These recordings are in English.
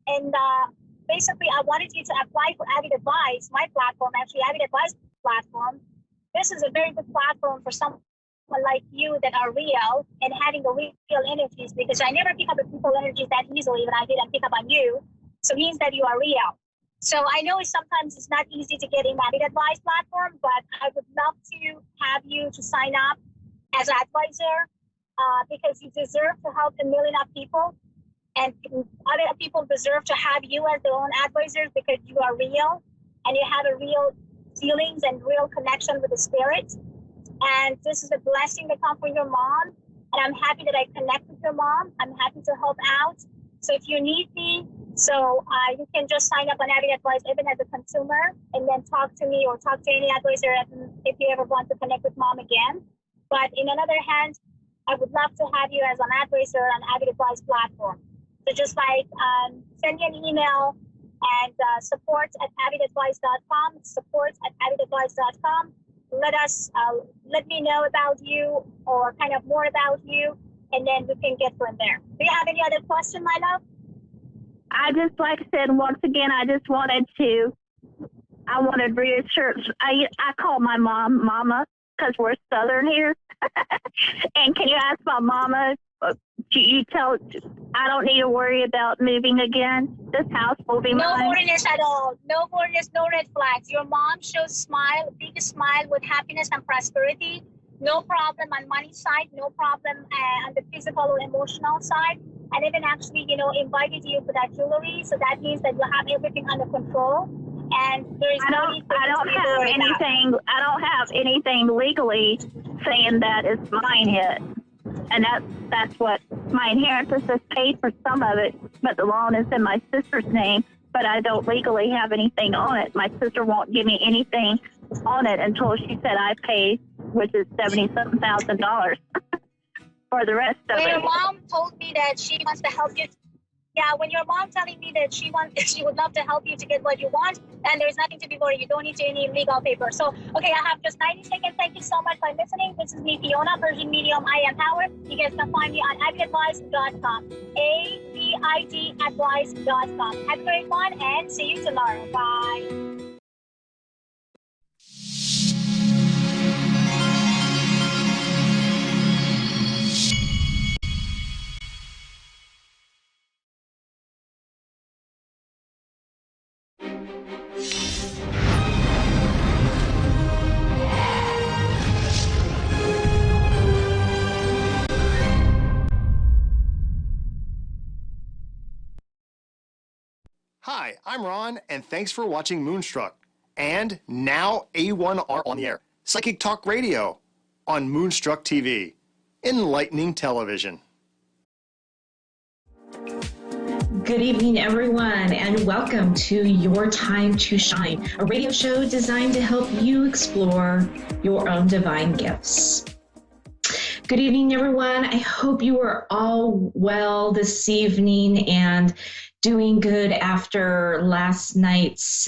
And basically, I wanted you to apply for Avid Advice, my platform, actually Avid Advice platform. This is a very good platform for someone like you that are real and having the real energies, because I never pick up the people energies that easily, but I didn't pick up on you. So it means that you are real. So I know sometimes it's not easy to get in Avid Advice platform, but I would love to have you to sign up as an advisor because you deserve to help 1 million of people, and other people deserve to have you as their own advisors because you are real and you have a real feelings and real connection with the spirit. And this is a blessing that comes from your mom. And I'm happy that I connect with your mom. I'm happy to help out. So if you need me, you can just sign up on Avid Advice even as a consumer and then talk to me or talk to any advisor if you ever want to connect with mom again. But in another hand, I would love to have you as an advisor on Avid Advice platform. So just send me an email and support@avidadvice.com, support@avidadvice.com. Let me know about you or kind of more about you, and then we can get from there. Do you have any other question, my love? I just, like I said, once again, I wanted reassurance. I call my mom Mama because we're Southern here. And can you ask my mama, you tell, I don't need to worry about moving again? This house will be mine. No worriness at all. No worriness, no red flags. Your mom shows big smile with happiness and prosperity. No problem on money side, no problem on the physical or emotional side. And even actually, invited you for that jewelry. So that means that you have everything under control. And there is no need for I don't have anything legally saying that it's mine yet. And that's what my inheritance is paid for some of it, but the loan is in my sister's name, but I don't legally have anything on it. My sister won't give me anything on it until she said I pay, which is $77,000 for the rest of it. When your mom told me that she wants to help you, when your mom telling me that she would love to help you to get what you want, and there's nothing to be worried. You don't need any legal paper. So, okay, I have just 90 seconds. Thank you so much for listening. This is me, Fiona, Virgin Medium. I am Howard. You guys can find me on avidadvice.com. AVID advice.com. Have a great one and see you tomorrow. Bye. Hi, I'm Ron, and thanks for watching Moonstruck. And now A1R on the air. Psychic Talk Radio on Moonstruck TV. Enlightening television. Good evening, everyone, and welcome to Your Time to Shine, a radio show designed to help you explore your own divine gifts. Good evening, everyone. I hope you are all well this evening and doing good after last night's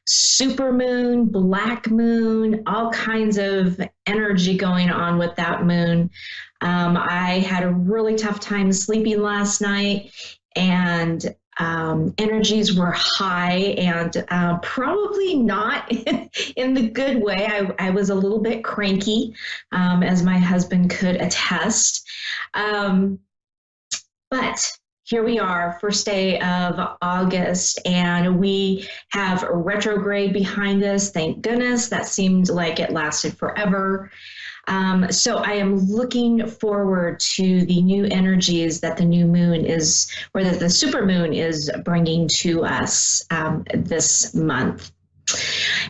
supermoon, black moon, all kinds of energy going on with that moon. I had a really tough time sleeping last night, and energies were high and probably not in the good way. I was a little bit cranky, as my husband could attest. But here we are, first day of August, and we have a retrograde behind us. Thank goodness. That seemed like it lasted forever. So I am looking forward to the new energies that the new moon is, or that the supermoon is bringing to us this month.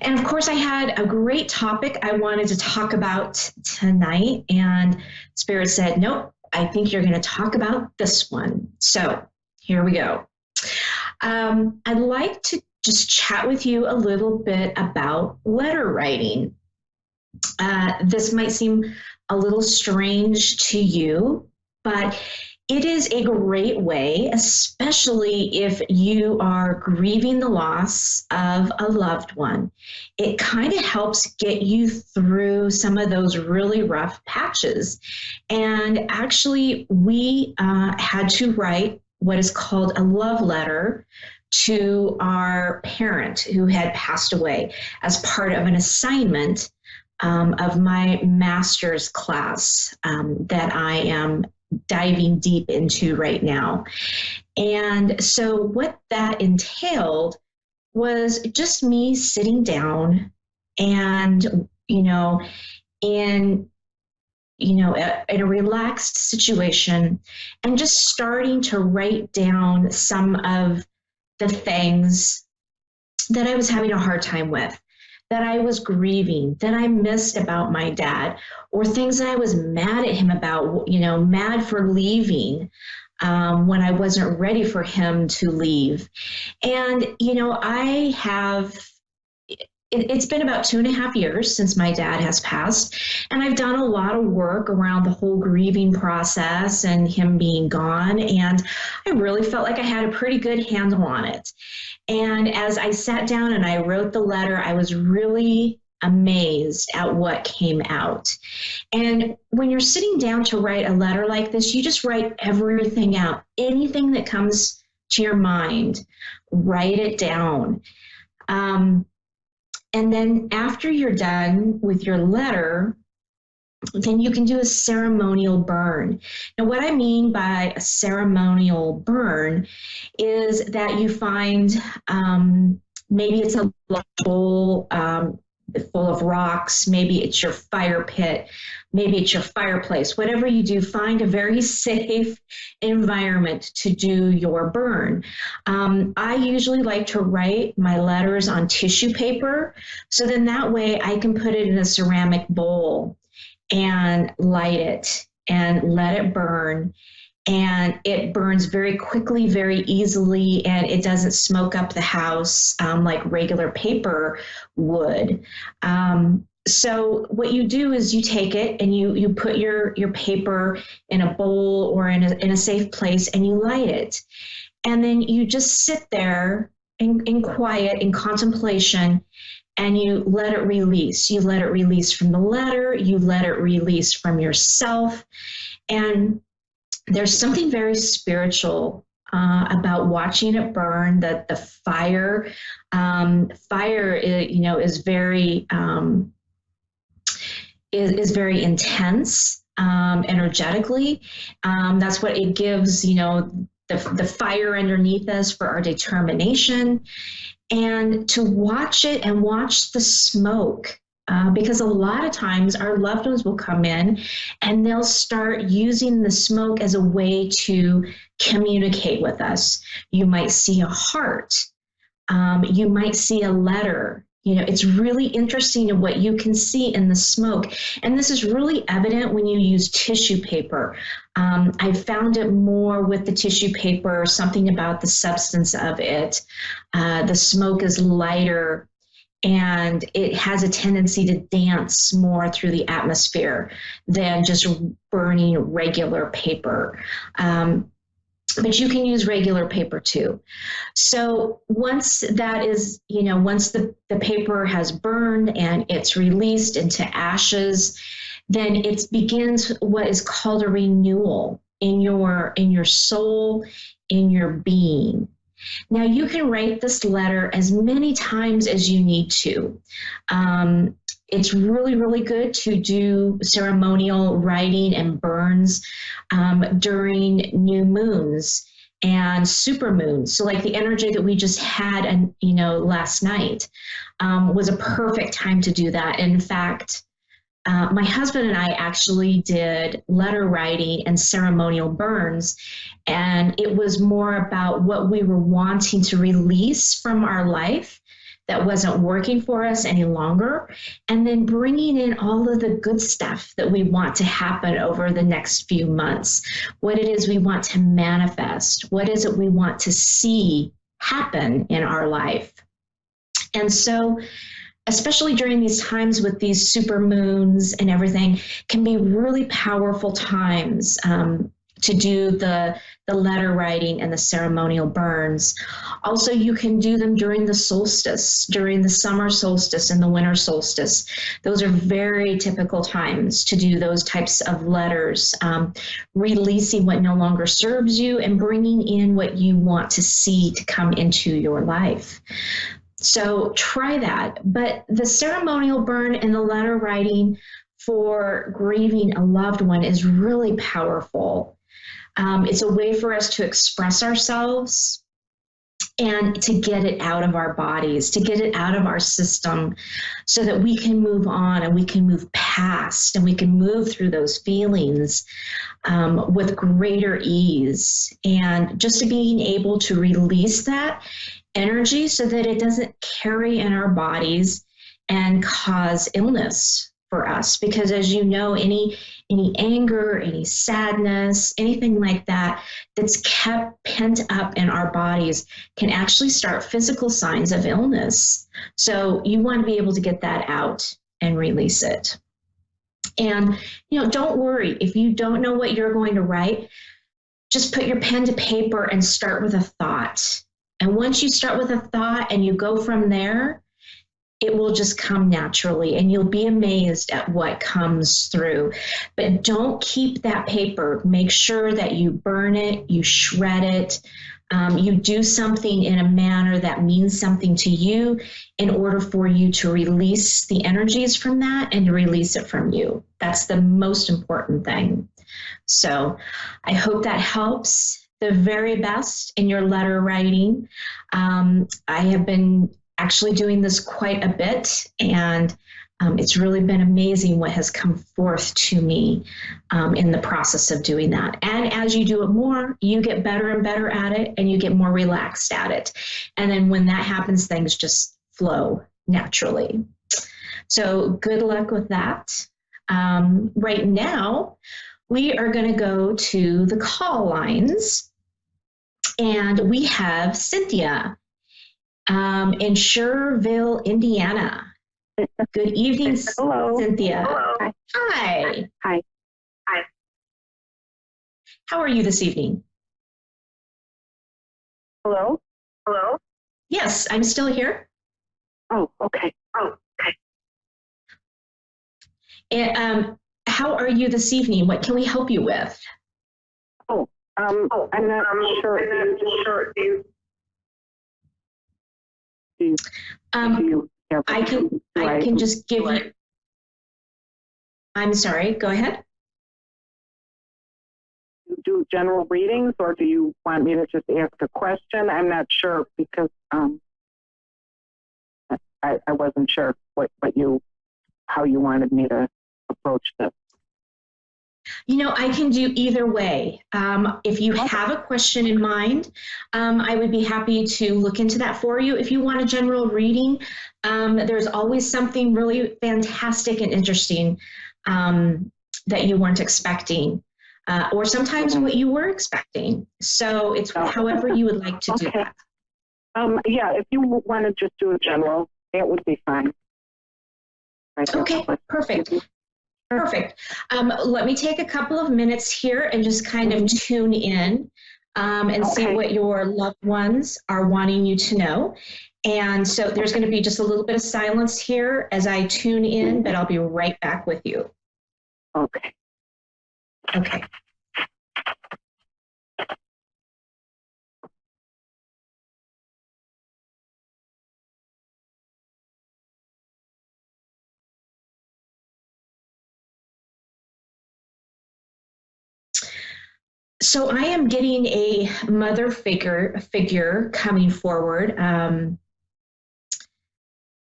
And of course, I had a great topic I wanted to talk about tonight, and Spirit said, nope, I think you're going to talk about this one. So here we go. I'd like to just chat with you a little bit about letter writing. This might seem a little strange to you, but it is a great way, especially if you are grieving the loss of a loved one. It kind of helps get you through some of those really rough patches. And actually, we had to write what is called a love letter to our parent who had passed away as part of an assignment of my master's class that I am diving deep into right now. And so what that entailed was just me sitting down and, in a relaxed situation and just starting to write down some of the things that I was having a hard time with, that I was grieving, that I missed about my dad, or things that I was mad at him about, mad for leaving when I wasn't ready for him to leave. And, it's been about 2.5 years since my dad has passed, and I've done a lot of work around the whole grieving process and him being gone, and I really felt like I had a pretty good handle on it. And as I sat down and I wrote the letter, I was really amazed at what came out. And when you're sitting down to write a letter like this, you just write everything out. Anything that comes to your mind, write it down. And then after you're done with your letter, then you can do a ceremonial burn. Now, what I mean by a ceremonial burn is that you find maybe it's a bowl full of rocks, maybe it's your fire pit, maybe it's your fireplace. Whatever you do, find a very safe environment to do your burn. I usually like to write my letters on tissue paper, so then that way I can put it in a ceramic bowl and light it and let it burn. And it burns very quickly, very easily, and it doesn't smoke up the house like regular paper would. So what you do is you take it and you put your paper in a bowl or in a safe place, and you light it. And then you just sit there in quiet, in contemplation, and you let it release. You let it release from the letter, you let it release from yourself. And there's something very spiritual about watching it burn. That the fire, is very is very intense energetically. That's what it gives. The fire underneath us for our determination, and to watch it and watch the smoke. Because a lot of times our loved ones will come in and they'll start using the smoke as a way to communicate with us. You might see a heart. You might see a letter. It's really interesting in what you can see in the smoke. And this is really evident when you use tissue paper. I found it more with the tissue paper, something about the substance of it. The smoke is lighter, and it has a tendency to dance more through the atmosphere than just burning regular paper. But you can use regular paper too. So once that is, once the paper has burned and it's released into ashes, then it begins what is called a renewal in your soul, in your being. Now, you can write this letter as many times as you need to. It's really, really good to do ceremonial writing and burns during new moons and super moons. So like the energy that we just had, last night was a perfect time to do that. In fact, my husband and I actually did letter writing and ceremonial burns, and it was more about what we were wanting to release from our life that wasn't working for us any longer, and then bringing in all of the good stuff that we want to happen over the next few months, what it is we want to manifest, what is it we want to see happen in our life. And so especially during these times with these super moons and everything, can be really powerful times to do the letter writing and the ceremonial burns. Also, you can do them during the solstice, during the summer solstice and the winter solstice. Those are very typical times to do those types of letters, releasing what no longer serves you and bringing in what you want to see to come into your life. So try that. But the ceremonial burn and the letter writing for grieving a loved one is really powerful. It's a way for us to express ourselves and to get it out of our bodies, to get it out of our system so that we can move on and we can move past and we can move through those feelings with greater ease. And just being able to release that energy so that it doesn't carry in our bodies and cause illness for us. Because as you know, any anger, any sadness, anything like that that's kept pent up in our bodies can actually start physical signs of illness. So you want to be able to get that out and release it. And, don't worry if you don't know what you're going to write. Just put your pen to paper and start with a thought. And once you start with a thought and you go from there, it will just come naturally and you'll be amazed at what comes through. But don't keep that paper. Make sure that you burn it, you shred it, you do something in a manner that means something to you in order for you to release the energies from that and to release it from you. That's the most important thing. So I hope that helps. The very best in your letter writing. I have been actually doing this quite a bit, and it's really been amazing what has come forth to me in the process of doing that. And as you do it more, you get better and better at it, and you get more relaxed at it. And then when that happens, things just flow naturally. So good luck with that. Right now, we are going to go to the call lines, and we have Cynthia in Schererville, Indiana. Good evening, Hello. Cynthia. Hello. Hi. Hi. Hi. How are you this evening? Hello? Hello? Yes, I'm still here. Oh, okay. And, how are you this evening? What can we help you with? I'm not sure. I can just give you. I'm sorry. Go ahead. Do general readings, or do you want me to just ask a question? I'm not sure because I wasn't sure how you wanted me to approach this. I can do either way. If you have a question in mind, I would be happy to look into that for you. If you want a general reading, there's always something really fantastic and interesting that you weren't expecting, or sometimes what you were expecting. So it's however you would like to do that. Yeah, if you want to just do a general, that would be fine. Okay, perfect. Perfect. Let me take a couple of minutes here and just kind of tune in and see what your loved ones are wanting you to know. And so there's going to be just a little bit of silence here as I tune in, but I'll be right back with you. Okay. Okay. So I am getting a mother figure coming forward.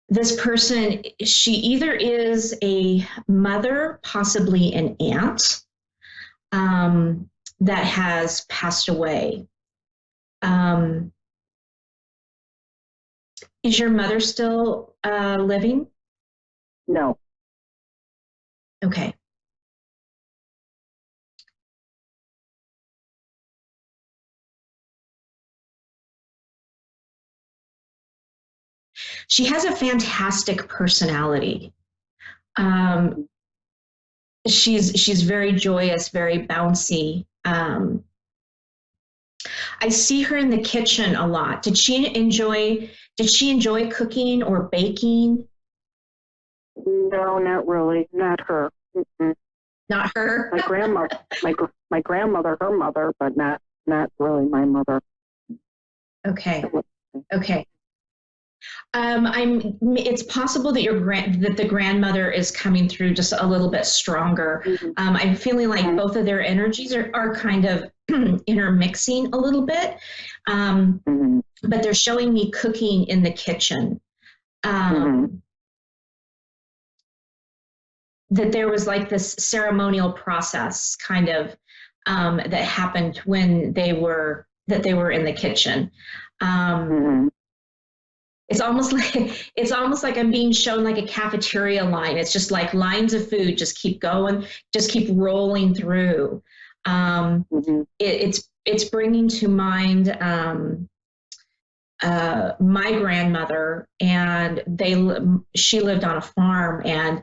This person, she either is a mother, possibly an aunt, that has passed away. Is your mother still living? No. Okay. She has a fantastic personality. She's very joyous, very bouncy. Um, I see her in the kitchen a lot. Did she enjoy cooking or baking? No, not really. Not her. Mm-mm. Not her. My grandmother, my grandmother, her mother, but not really my mother. Okay. Okay. It's possible that that the grandmother is coming through just a little bit stronger. Mm-hmm. I'm feeling like both of their energies are kind of intermixing a little bit. But they're showing me cooking in the kitchen. That there was like this ceremonial process kind of that happened when they were in the kitchen. It's almost like I'm being shown like a cafeteria line. It's just like lines of food just keep going, just keep rolling through. It's bringing to mind my grandmother, and she lived on a farm, and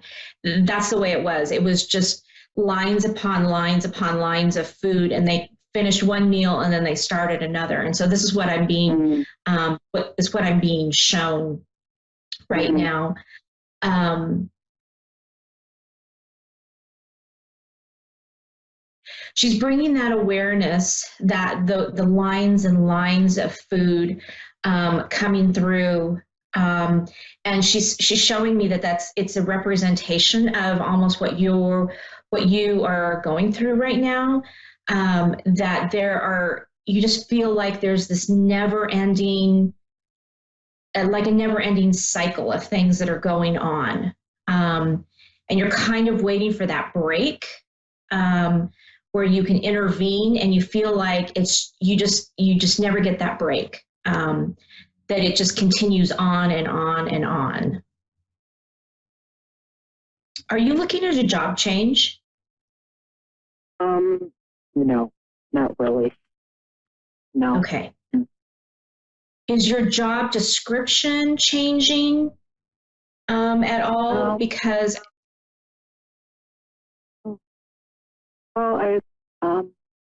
that's the way it was. It was just lines upon lines upon lines of food, and they finished one meal and then they started another. And so this is what I'm being what I'm being shown right now. She's bringing that awareness that the lines and lines of food coming through, and she's showing me that it's a representation of almost what you are going through right now. That you just feel like there's this never-ending, like a never-ending cycle of things that are going on, and you're kind of waiting for that break. Where you can intervene, and you feel like you just never get that break. That it just continues on and on and on. Are you looking at a job change? No, not really. No. Okay. Is your job description changing at all? Because well,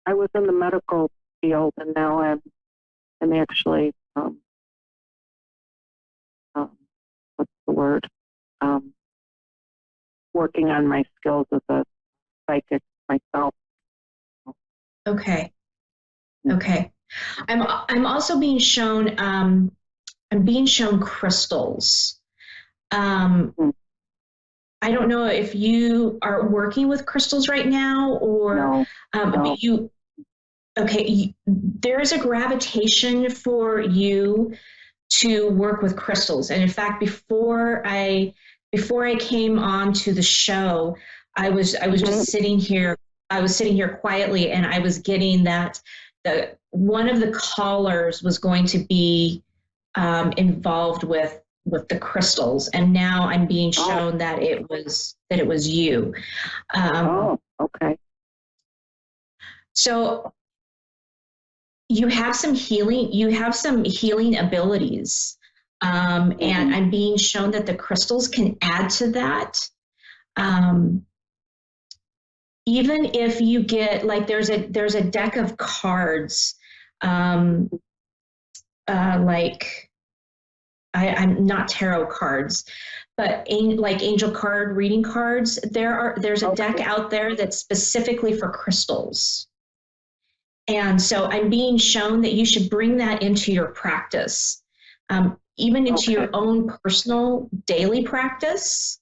I was in the medical field, and now I'm actually what's the word? Working on my skills as a psychic myself. Okay. Okay. I'm also being shown I'm being shown crystals. I don't know if you are working with crystals right now, or no. There is a gravitation for you to work with crystals. And in fact, before I came on to the show, I was just sitting here. I was sitting here quietly, and I was getting that one of the callers was going to be involved with the crystals, and now I'm being shown that it was you. Okay. So you have some healing abilities, and I'm being shown that the crystals can add to that. Even if you get, like, there's a deck of cards, like, I'm not tarot cards, but like angel card reading cards. There's a deck out there that's specifically for crystals. And so I'm being shown that you should bring that into your practice, even into your own personal daily practice,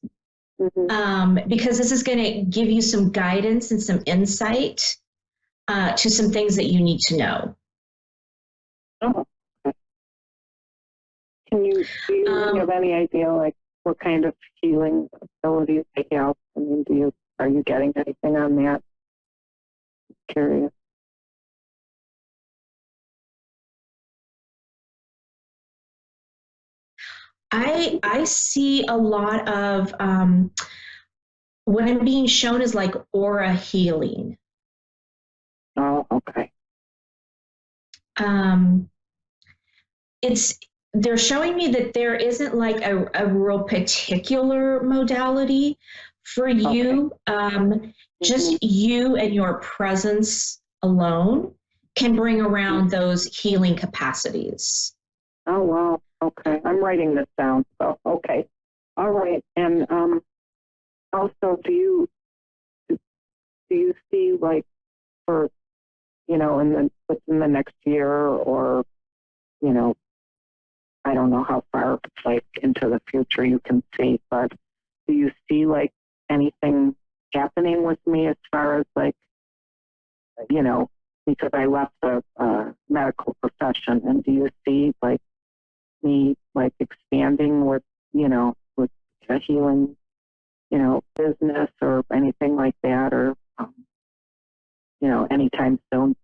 because this is going to give you some guidance and some insight to some things that you need to know. Do you have any idea, like, what kind of healing abilities they have? I mean, are you getting anything on that? I'm curious. I see a lot of what I'm being shown is like aura healing. Oh, okay. They're showing me that there isn't like a real particular modality for you. Just you and your presence alone can bring around those healing capacities. Oh, wow. Okay. I'm writing this down. So, okay. All right. And also, do you see, like, for, within the next year, or, I don't know how far, like, into the future you can see, but do you see, like, anything happening with me as far as, like, because I left the medical profession, and do you see, like, me, like, expanding with a healing, business or anything like that, or, anytime soon?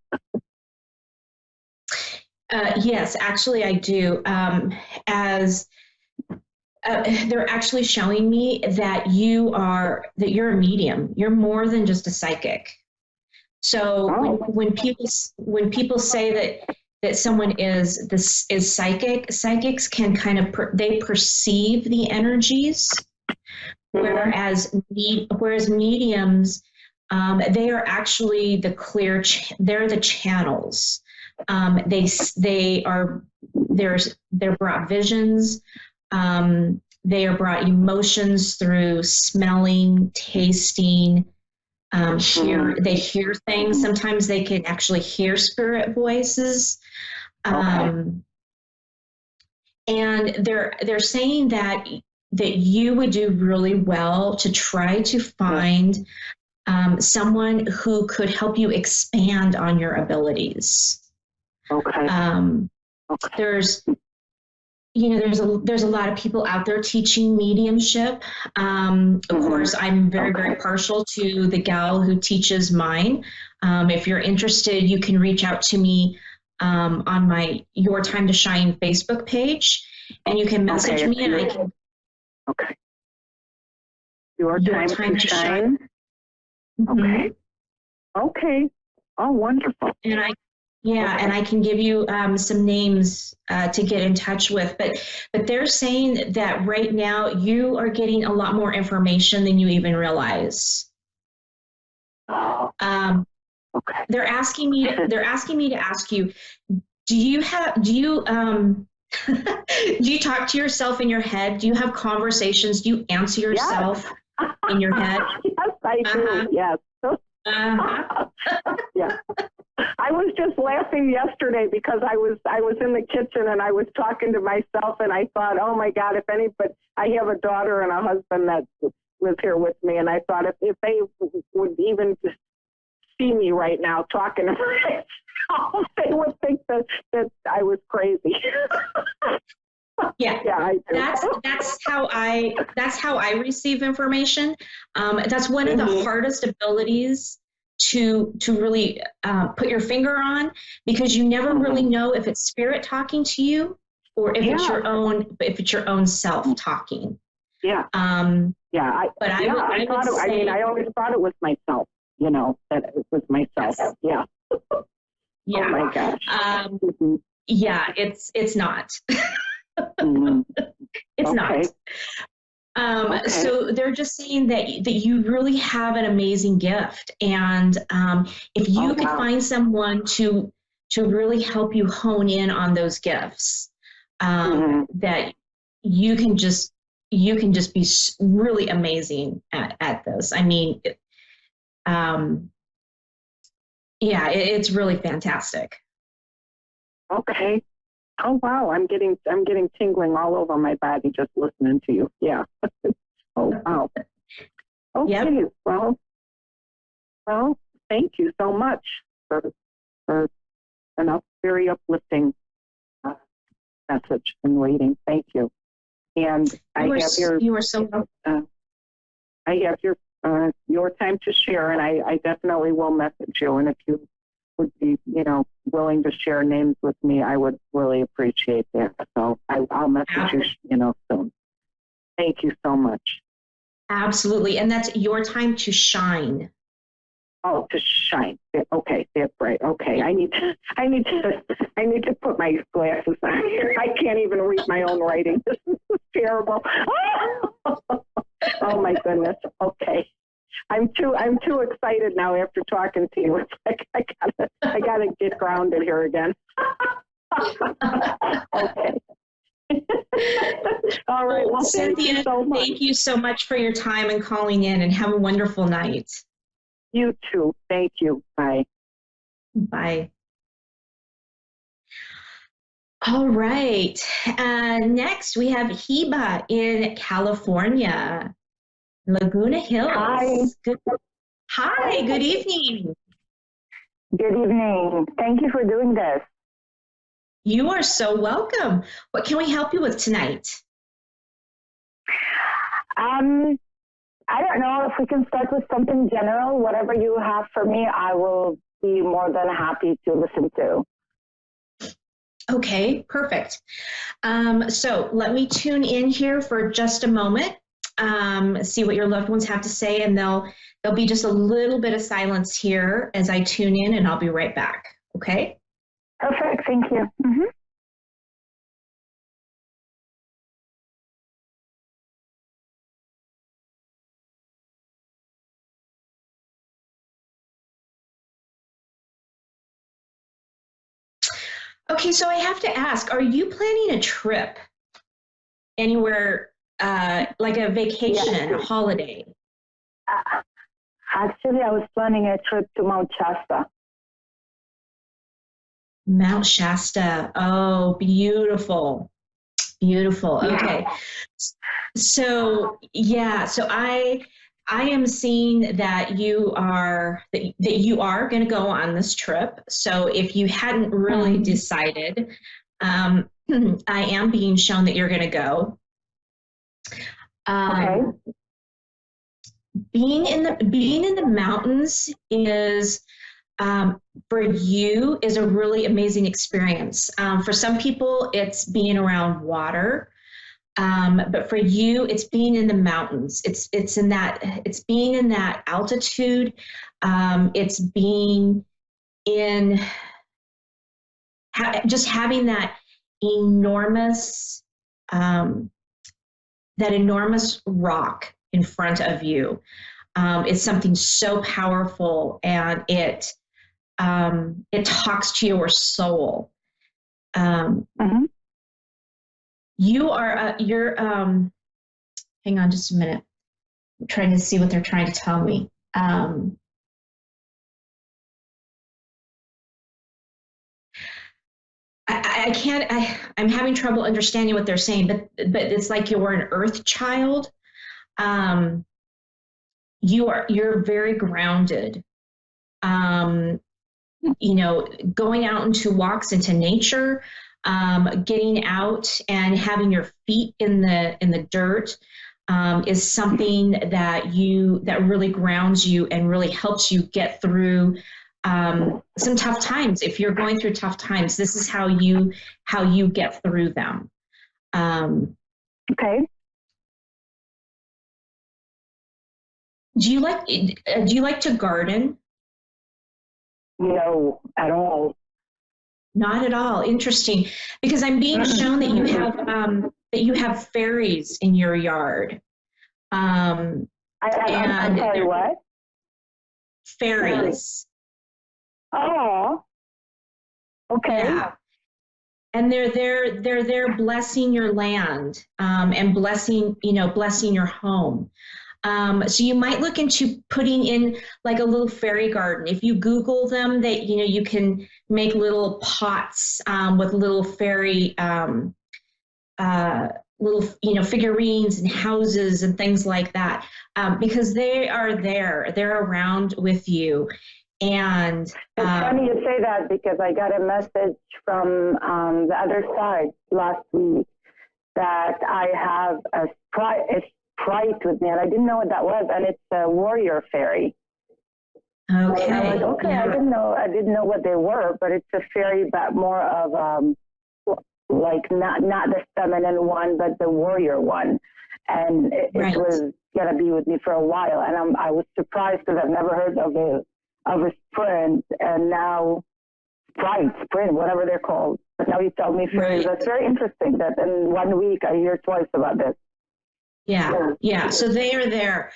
Yes, actually, I do. As they're actually showing me that you're a medium. You're more than just a psychic. So when people say that someone is psychic, psychics can kind of they perceive the energies, whereas mediums, they are actually they're the channels. They're brought visions. They are brought emotions through smelling, tasting. They hear things. Sometimes they can actually hear spirit voices. And they're saying that you would do really well to try to find someone who could help you expand on your abilities. Okay. There's a lot of people out there teaching mediumship. Of course, I'm very partial to the gal who teaches mine. If you're interested, you can reach out to me on my Your Time to Shine Facebook page, and you can message me, and I can. Okay. Your time to shine. Okay. Okay. Oh, wonderful. And I can give you some names to get in touch with. But they're saying that right now you are getting a lot more information than you even realize. They're asking me to ask you, do you do you talk to yourself in your head? Do you have conversations? Do you answer yourself in your head? Yes, I do. Yes. Yeah. I was just laughing yesterday because I was in the kitchen and I was talking to myself, and I thought, oh my God, but I have a daughter and a husband that live here with me, and I thought if they would even just see me right now talking to myself, they would think that I was crazy. Yeah, I do. That's how I receive information. That's one of the hardest abilities to really put your finger on, because you never really know if it's spirit talking to you or if it's your own self talking. Yeah. I always thought it was myself. That it was myself. Yes. Yeah. Yeah. Oh my gosh. Yeah, it's not. It's not. So they're just saying that you really have an amazing gift, and if you could find someone to really help you hone in on those gifts, that you can just be really amazing at this. I mean, it's really fantastic. Okay. Oh wow, I'm getting tingling all over my body just listening to you. Yeah. Oh wow. Okay. Yep. Well, thank you so much for an very uplifting message and reading. Thank you. And I have your time to share, and I definitely will message you. And if you would be, willing to share names with me, I would really appreciate that. So I'll message you, soon. Thank you so much. Absolutely. And that's Your Time to Shine. Oh, to shine. Okay, that's right. Okay, I need to put my glasses on here. I can't even read my own writing. This is terrible. Oh my goodness. Okay. I'm too excited now after talking to you. It's like I gotta get grounded here again. Okay. All right. Well, Cynthia, thank you so much. thank you so much for your time and calling in, and have a wonderful night. You too. Thank you. Bye. Bye. All right. Next, we have Heba in California, Laguna Hills. Hi. Hi, good evening. Good evening. Thank you for doing this. You are so welcome. What can we help you with tonight? I don't know if we can start with something general. Whatever you have for me, I will be more than happy to listen to. Okay, perfect. So let me tune in here for just a moment, see what your loved ones have to say, and there'll be just a little bit of silence here as I tune in, and I'll be right back. Okay? Perfect. Thank you. Mm-hmm. Okay, so I have to ask, are you planning a trip anywhere, like a vacation, Yes. a holiday? Actually, I was planning a trip to Mount Shasta. Mount Shasta. Oh, beautiful. Beautiful. Okay. So, yeah, so I am seeing that you are going to go on this trip. So if you hadn't really decided, I am being shown that you're going to go. Okay. Being in the mountains is for you is a really amazing experience. For some people, it's being around water, but for you, it's being in the mountains. It's being in that altitude. It's being in just having that enormous rock in front of you. It's something so powerful, and it talks to your soul. You are you're hang on just a minute. I'm trying to see what they're trying to tell me. I can't. I'm having trouble understanding what they're saying, but it's like you're an earth child. You're very grounded. Going out into walks into nature, getting out and having your feet in the dirt is something that really grounds you and really helps you get through some tough times. If you're going through tough times, this is how you get through them. Okay. Do you like to garden? No, at all. Not at all. Interesting, because I'm being shown that you have fairies in your yard. I'm sorry, what? Fairies. Oh. Okay. Yeah. And they're there blessing your land, and blessing your home. So you might look into putting in like a little fairy garden. If you Google them, that you can make little pots with little fairy little figurines and houses and things like that, because they are there. They're around with you. And it's funny you say that, because I got a message from the other side last week that I have a sprite with me, and I didn't know what that was, and it's a warrior fairy. Okay. And I was, okay, yeah. I didn't know what they were, but it's a fairy, but more of like not the feminine one, but the warrior one, and it was gonna be with me for a while, and I was surprised because I've never heard of a sprint, and now sprint, whatever they're called. But now you tell me fairies. That's very interesting that in 1 week I hear twice about this. Yeah. So they are there.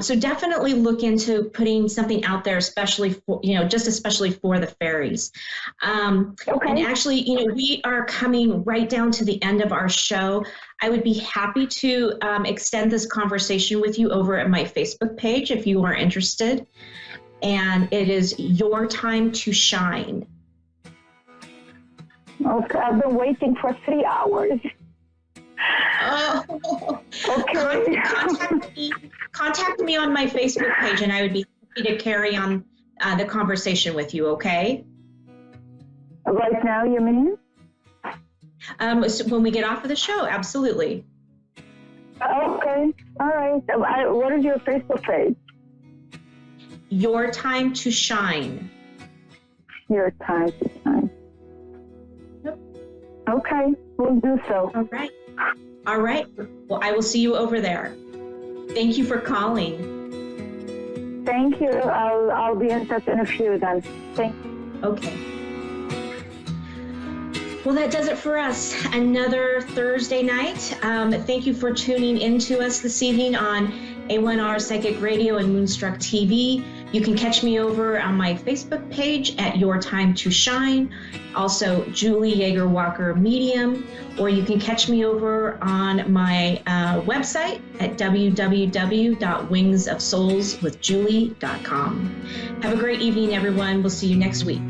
So definitely look into putting something out there, especially for, just especially for the fairies. And actually, we are coming right down to the end of our show. I would be happy to extend this conversation with you over at my Facebook page if you are interested. And it is Your Time to Shine. Okay, I've been waiting for 3 hours. Oh, Okay. contact me on my Facebook page, and I would be happy to carry on the conversation with you. Okay. Right now, you mean? So when we get off of the show, absolutely. Okay. All right. What is your Facebook page? Your Time to Shine. Your Time to Shine. Yep. Okay, we'll do so. All right. Well, I will see you over there. Thank you for calling. Thank you. I'll be in touch in a few then. Thank you. Okay. Well, that does it for us. Another Thursday night. Thank you for tuning in to us this evening on A1R Psychic Radio and Moonstruck TV. You can catch me over on my Facebook page at Your Time to Shine, also Julie Yeager Walker Medium, or you can catch me over on my website at www.wingsofsoulswithjulie.com. Have a great evening, everyone. We'll see you next week.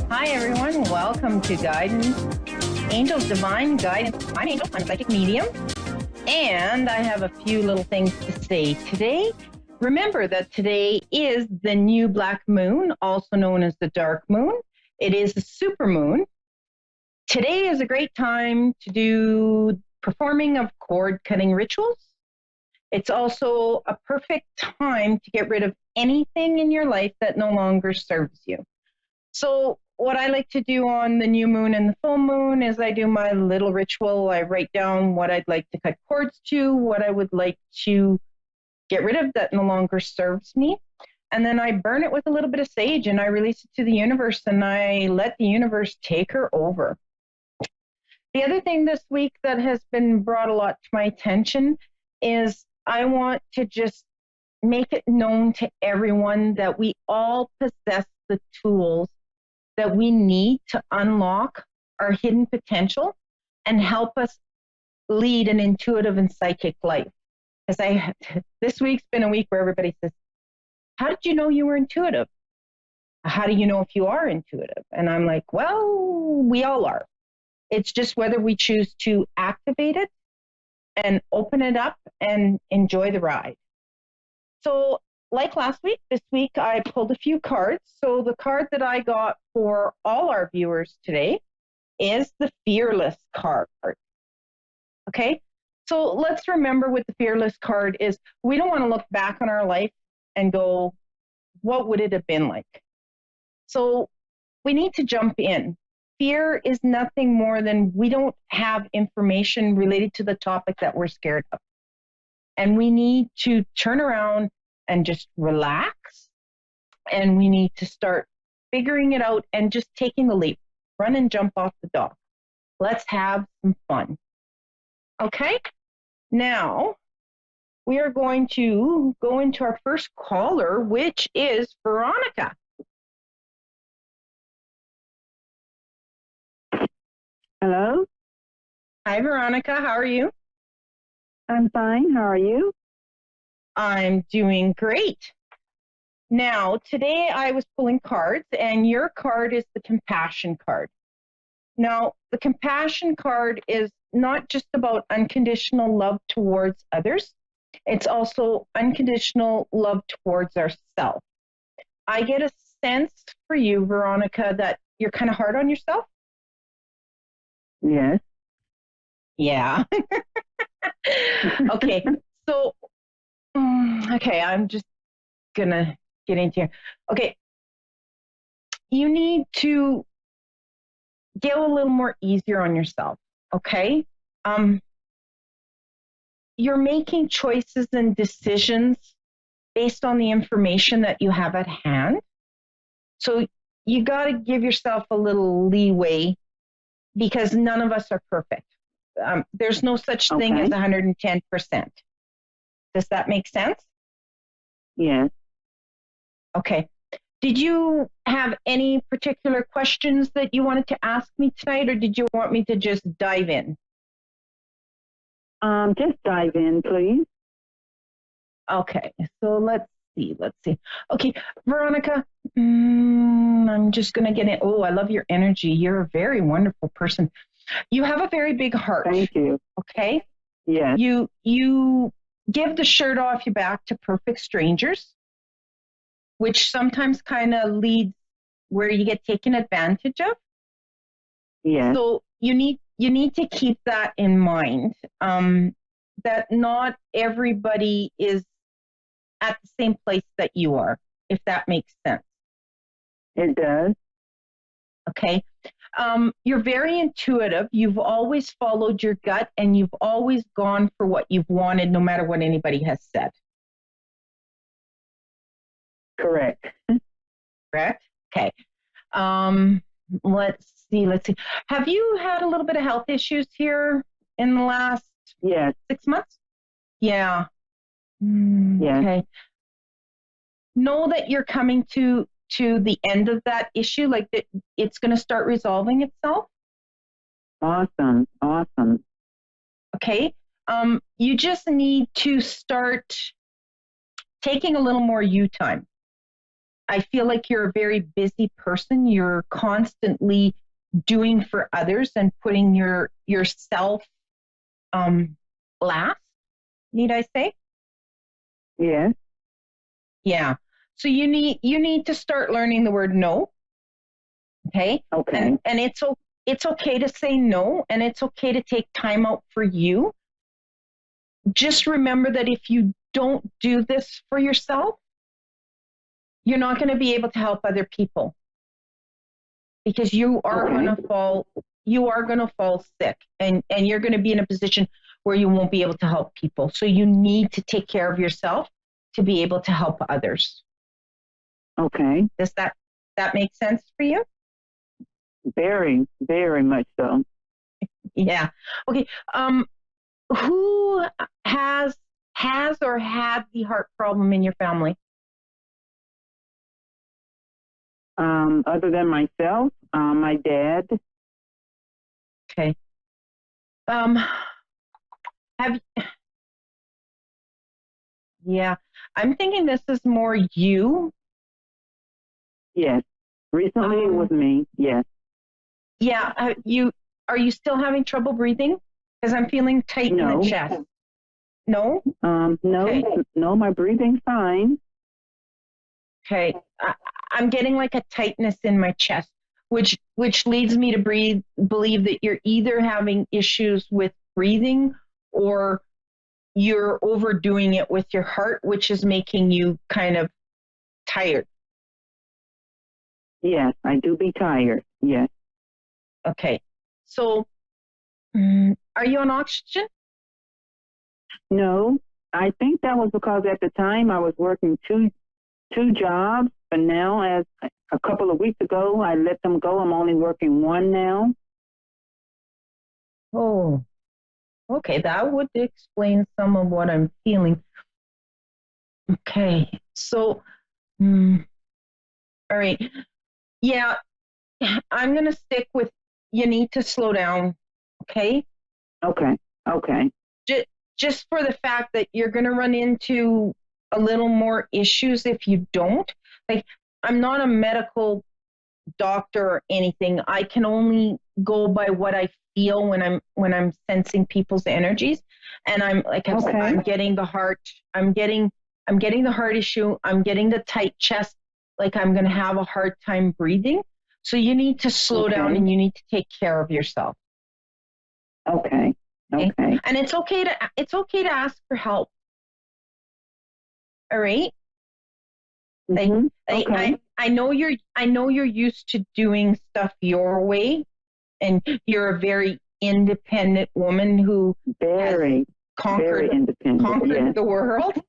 Hi, everyone. Welcome to Guidance. Angels Divine Guidance. I'm Angel. I'm a psychic medium. And I have a few little things to say today. Remember that today is the new black moon, also known as the dark moon. It is the super moon. Today is a great time to do performing of cord cutting rituals. It's also a perfect time to get rid of anything in your life that no longer serves you. So what I like to do on the new moon and the full moon is I do my little ritual. I write down what I'd like to cut cords to, what I would like to get rid of that no longer serves me. And then I burn it with a little bit of sage and I release it to the universe and I let the universe take her over. The other thing this week that has been brought a lot to my attention is I want to just make it known to everyone that we all possess the tools that we need to unlock our hidden potential and help us lead an intuitive and psychic life. This week's been a week where everybody says, how did you know you were intuitive? How do you know if you are intuitive? And I'm like, well, we all are. It's just whether we choose to activate it and open it up and enjoy the ride. So like last week, this week I pulled a few cards. So the card that I got for all our viewers today is the Fearless card. Okay, so let's remember what the Fearless card is. We don't want to look back on our life and go, what would it have been like? So we need to jump in. Fear is nothing more than we don't have information related to the topic that we're scared of. And we need to turn around and just relax. And we need to start figuring it out and just taking the leap. Run and jump off the dock. Let's have some fun. Okay? Now, we are going to go into our first caller, which is Veronica. Hello? Hi, Veronica. How are you? I'm fine. How are you? I'm doing great. Now, today I was pulling cards, and your card is the Compassion card. Now, the Compassion card is not just about unconditional love towards others. It's also unconditional love towards ourselves. I get a sense for you, Veronica, that you're kind of hard on yourself. Yes. Yeah. Okay. So, okay, I'm just going to get into here. Okay. You need to get a little more easier on yourself. Okay. You're making choices and decisions based on the information that you have at hand. So you got to give yourself a little leeway because none of us are perfect. There's no such thing as 110%. Does that make sense? Yes. Okay. Did you have any particular questions that you wanted to ask me tonight, or did you want me to just dive in? Just dive in, please. Okay, so let's see. Okay, Veronica, I'm just going to get in. Oh, I love your energy. You're a very wonderful person. You have a very big heart. Thank you. Okay? Yes. You give the shirt off your back to perfect strangers, which sometimes kind of leads where you get taken advantage of. Yes. So you need to keep that in mind, that not everybody is at the same place that you are, if that makes sense. It does. Okay. You're very intuitive. You've always followed your gut and you've always gone for what you've wanted, no matter what anybody has said. Correct. Correct? Okay. Let's see. Have you had a little bit of health issues here in the last 6 months? Yeah. Yes. Okay. Know that you're coming to the end of that issue, like it's going to start resolving itself. Awesome. Okay. You just need to start taking a little more you time. I feel like you're a very busy person. You're constantly doing for others and putting yourself last, need I say? Yes. Yeah. So you need to start learning the word no. Okay? Okay. And it's okay to say no, and it's okay to take time out for you. Just remember that if you don't do this for yourself, you're not going to be able to help other people. because you are Okay. going to fall. You are going to fall sick, and you're going to be in a position where you won't be able to help people. So you need to take care of yourself to be able to help others. Okay. Does that make sense for you? Very, very much so. Yeah. Okay. Who has or had the heart problem in your family? Other than myself, my dad. Okay. Have yeah. I'm thinking this is more you. Yes. Recently, it was me. Yes. Yeah. Are you still having trouble breathing? Because I'm feeling tight in No. the chest. No. No. Okay. No. My breathing's fine. Okay. I'm getting like a tightness in my chest, which leads me to believe that you're either having issues with breathing or you're overdoing it with your heart, which is making you kind of tired. Yes, I do be tired. Yes. Okay. So, are you on oxygen? No, I think that was because at the time I was working two jobs, but now, as a couple of weeks ago, I let them go. I'm only working one now. Oh, okay. That would explain some of what I'm feeling. Okay. So, all right. Yeah, I'm going to stick with you need to slow down. Okay. Okay. Okay. Just for the fact that you're going to run into a little more issues if you don't. Like, I'm not a medical doctor or anything. I can only go by what I feel when I'm sensing people's energies. And I'm like Okay. I'm getting the heart. I'm getting the heart issue. I'm getting the tight chest. Like I'm going to have a hard time breathing. So you need to slow down and you need to take care of yourself. Okay. Okay. And it's okay to ask for help. All right. Mm-hmm. Okay. I know you're used to doing stuff your way, and you're a very independent woman who very independent. the world.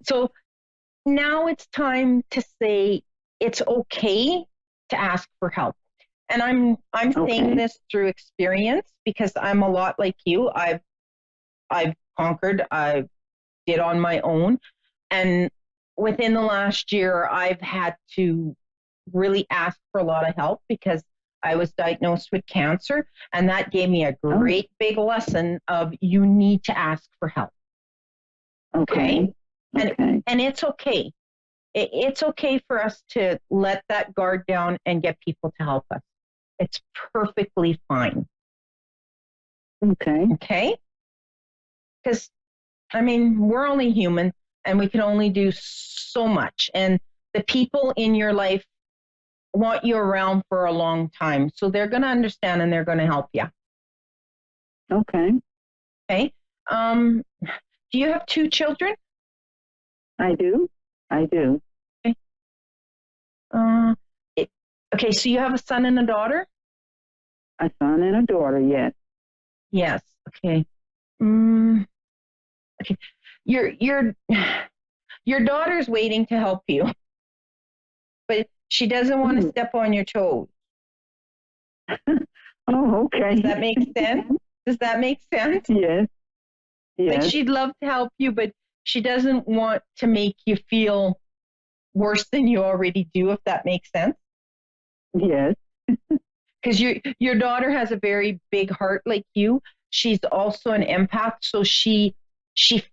So now it's time to say it's okay to ask for help. And I'm saying this through experience because I'm a lot like you. I've conquered, I did on my own. And within the last year, I've had to really ask for a lot of help because I was diagnosed with cancer. And that gave me a great big lesson of you need to ask for help. Okay. And it's okay. It's okay for us to let that guard down and get people to help us. It's perfectly fine. Okay? Because, I mean, we're only human and we can only do so much. And the people in your life want you around for a long time. So they're going to understand and they're going to help you. Okay? Do you have 2 children? I do. Okay. Okay, so you have a son and a daughter? A son and a daughter, yes. Yes. Okay. Okay. Your daughter's waiting to help you, but she doesn't want to step on your toes. Oh, okay. Does that make sense? Yes. Like she'd love to help you, but she doesn't want to make you feel worse than you already do, if that makes sense. Yes. Because your daughter has a very big heart like you. She's also an empath, so she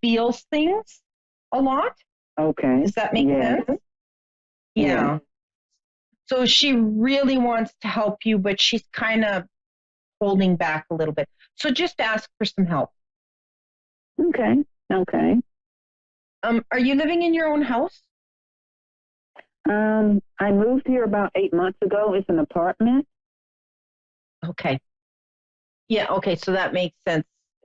feels things a lot. Okay. Does that make sense? Yeah. So she really wants to help you, but she's kind of holding back a little bit. So just ask for some help. Okay. Are you living in your own house? I moved here about 8 months ago. It's an apartment. Okay. Yeah, okay, so that makes sense.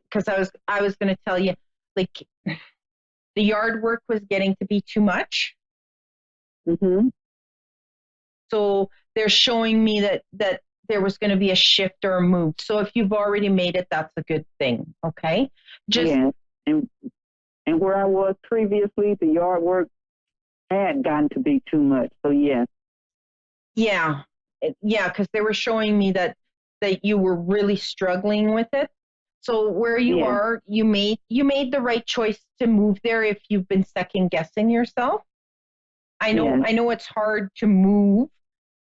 Because I was going to tell you, like, the yard work was getting to be too much. Mm-hmm. So they're showing me that there was going to be a shift or a move. So if you've already made it, that's a good thing. Okay. Just yes. And where I was previously, the yard work had gotten to be too much. So yes. yeah, because they were showing me that you were really struggling with it. So where you are, you made the right choice to move there if you've been second guessing yourself. I know it's hard to move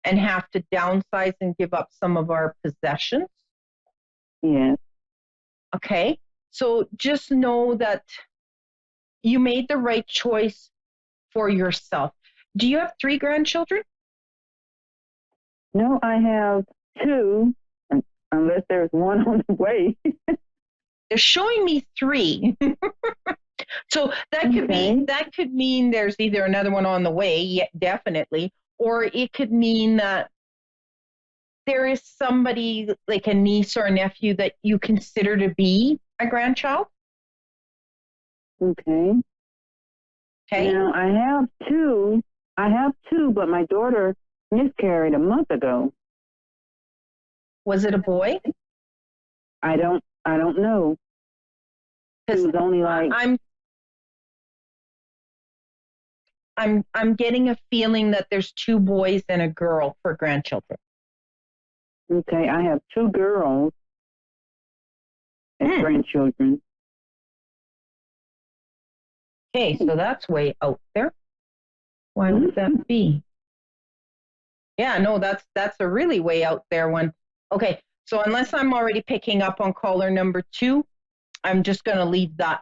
and have to downsize and give up some of our possessions. Yes. Okay. So just know that you made the right choice for yourself. Do you have 3 grandchildren? No, I have 2, unless there's one on the way. They're showing me 3. So that could mean there's either another one on the way, definitely, or it could mean that there is somebody like a niece or a nephew that you consider to be a grandchild. Okay. Okay. Now I have 2, but my daughter miscarried a month ago. Was it a boy? I don't know. It was only like I'm getting a feeling that there's 2 boys and a girl for grandchildren. Okay, I have 2 girls as grandchildren. Okay, so that's way out there. Why would that be? Yeah, no, that's a really way out there one. Okay, so unless I'm already picking up on caller number 2, I'm just going to leave that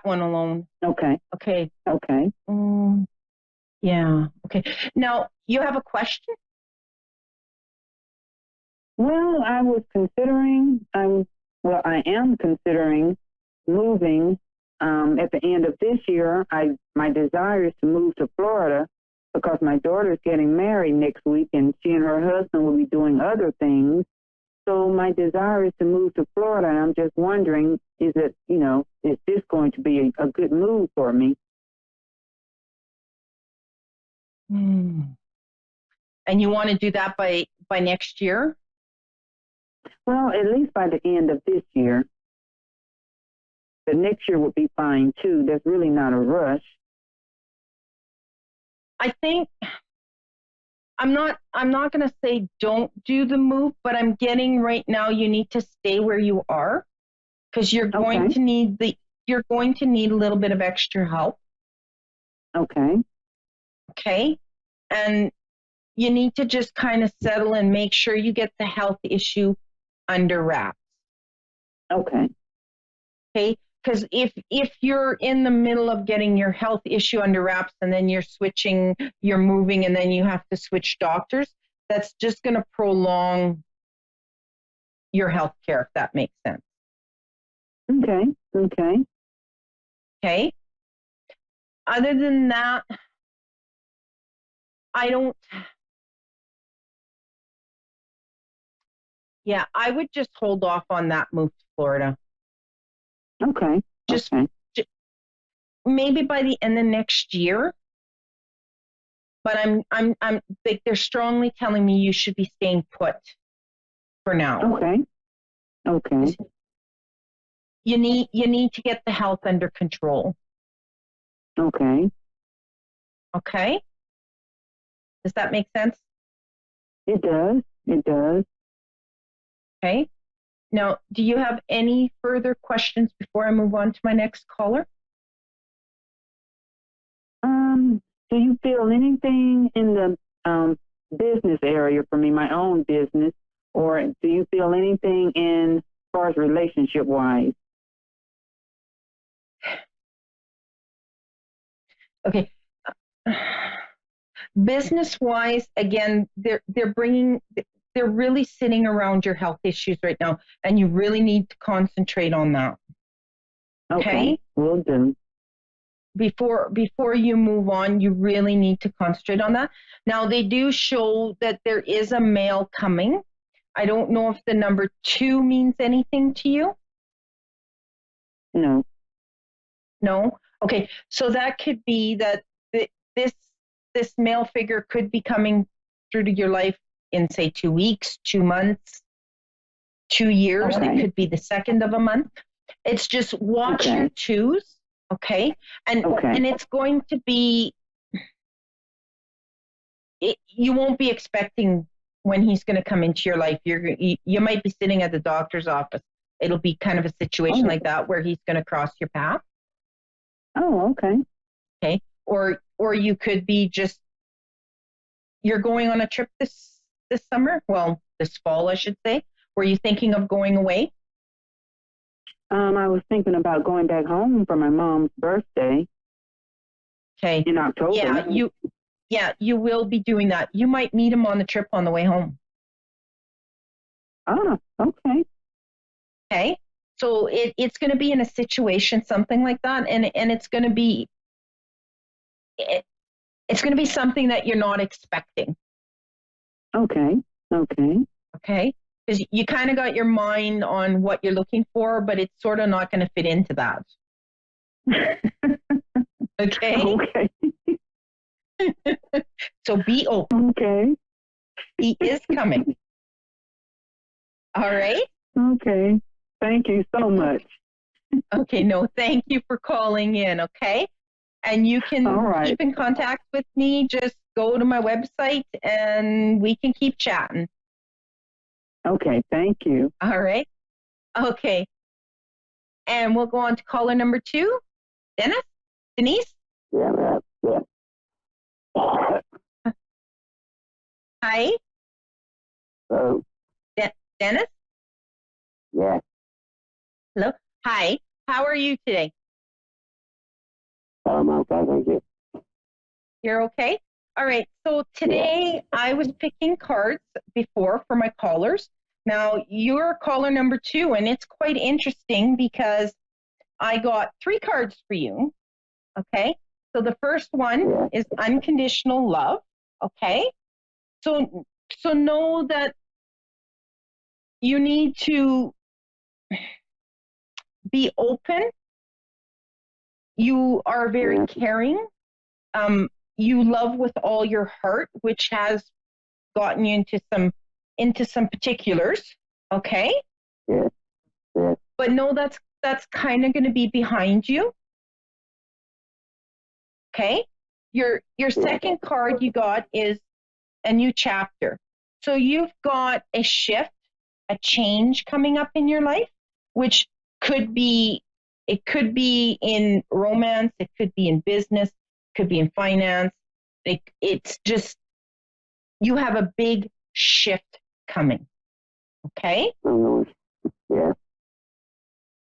one alone. Okay. Okay. Okay. Yeah. Okay. Now, you have a question? Well, I am considering moving at the end of this year. My desire is to move to Florida because my daughter's getting married next week and she and her husband will be doing other things. So my desire is to move to Florida, and I'm just wondering, is this going to be a good move for me? And you want to do that by next year? Well, at least by the end of this year. The next year would be fine too. There's really not a rush. I think I'm not going to say don't do the move, but I'm getting right now you need to stay where you are because you're going to need a little bit of extra help. Okay. Okay. And you need to just kind of settle and make sure you get the health issue under wraps. Okay. Okay. Because if you're in the middle of getting your health issue under wraps and then you're moving and then you have to switch doctors, that's just going to prolong your health care, if that makes sense. Okay. Okay. Okay. Other than that, I would just hold off on that move to Florida. Okay. Just maybe by the end of next year. But I'm like they're strongly telling me you should be staying put for now. Okay. Okay. You need to get the health under control. Okay. Okay? Does that make sense? It does. It does. Okay. Now, do you have any further questions before I move on to my next caller? Do you feel anything in the business area for me, my own business, or do you feel anything as far as relationship-wise? Okay. Business-wise, again, they're really sitting around your health issues right now, and you really need to concentrate on that. Okay? Will do. Before you move on, you really need to concentrate on that. Now, they do show that there is a male coming. I don't know if the number 2 means anything to you. No. No? Okay, so that could be that this male figure could be coming through to your life in say 2 weeks, 2 months, 2 years. Okay. It could be the second of a month. It's just watch your twos, okay? And it's going to be, you won't be expecting when he's going to come into your life. You might be sitting at the doctor's office. It'll be kind of a situation like that where he's going to cross your path. Oh, okay. Okay. Or you could be just, you're going on a trip this summer. Well, this fall, I should say. Were you thinking of going away? I was thinking about going back home for my mom's birthday. Okay. In October. Yeah, you will be doing that. You might meet him on the trip on the way home. Oh, okay. Okay. So it's going to be in a situation, something like that, and it's going to be something that you're not expecting. Okay. Okay. Because you kind of got your mind on what you're looking for, but it's sort of not going to fit into that. Okay. Okay. So be open. Okay. He is coming. All right. Okay. Thank you so much. Okay. No, thank you for calling in. Okay. And you can keep in contact with me. Just go to my website and we can keep chatting. Okay. Thank you. All right. Okay. And we'll go on to caller number 2. Denise? Yeah. Hi. Hello. Dennis? Yeah. Hello. Hi. How are you today? Okay, thank you. You're okay? All right. So today I was picking cards before for my callers. Now you're caller number 2, and it's quite interesting because I got 3 cards for you. Okay. So the first one is unconditional love. Okay. So know that you need to be open. You are very caring. You love with all your heart, which has gotten you into some particulars. Okay. Yeah. But no, that's kind of going to be behind you. Okay. Your second card you got is a new chapter. So you've got a shift, a change coming up in your life, which could be in romance, it could be in business, it could be in finance. It's just, you have a big shift coming. Okay? Yeah.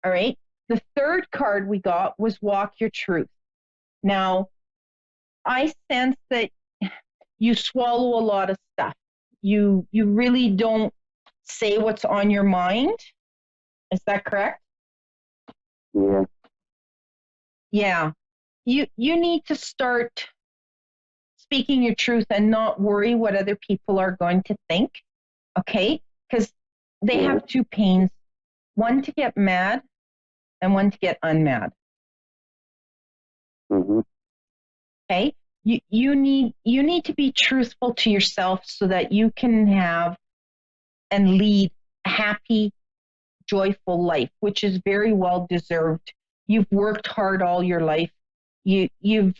All right. The third card we got was walk your truth. Now, I sense that you swallow a lot of stuff. You really don't say what's on your mind. Is that correct? Yeah. Yeah. You need to start speaking your truth and not worry what other people are going to think. Okay? Because they have 2 pains, one to get mad and one to get unmad. Mm-hmm. Okay? You need to be truthful to yourself so that you can have and lead a happy, joyful life, which is very well deserved. You've worked hard all your life. You've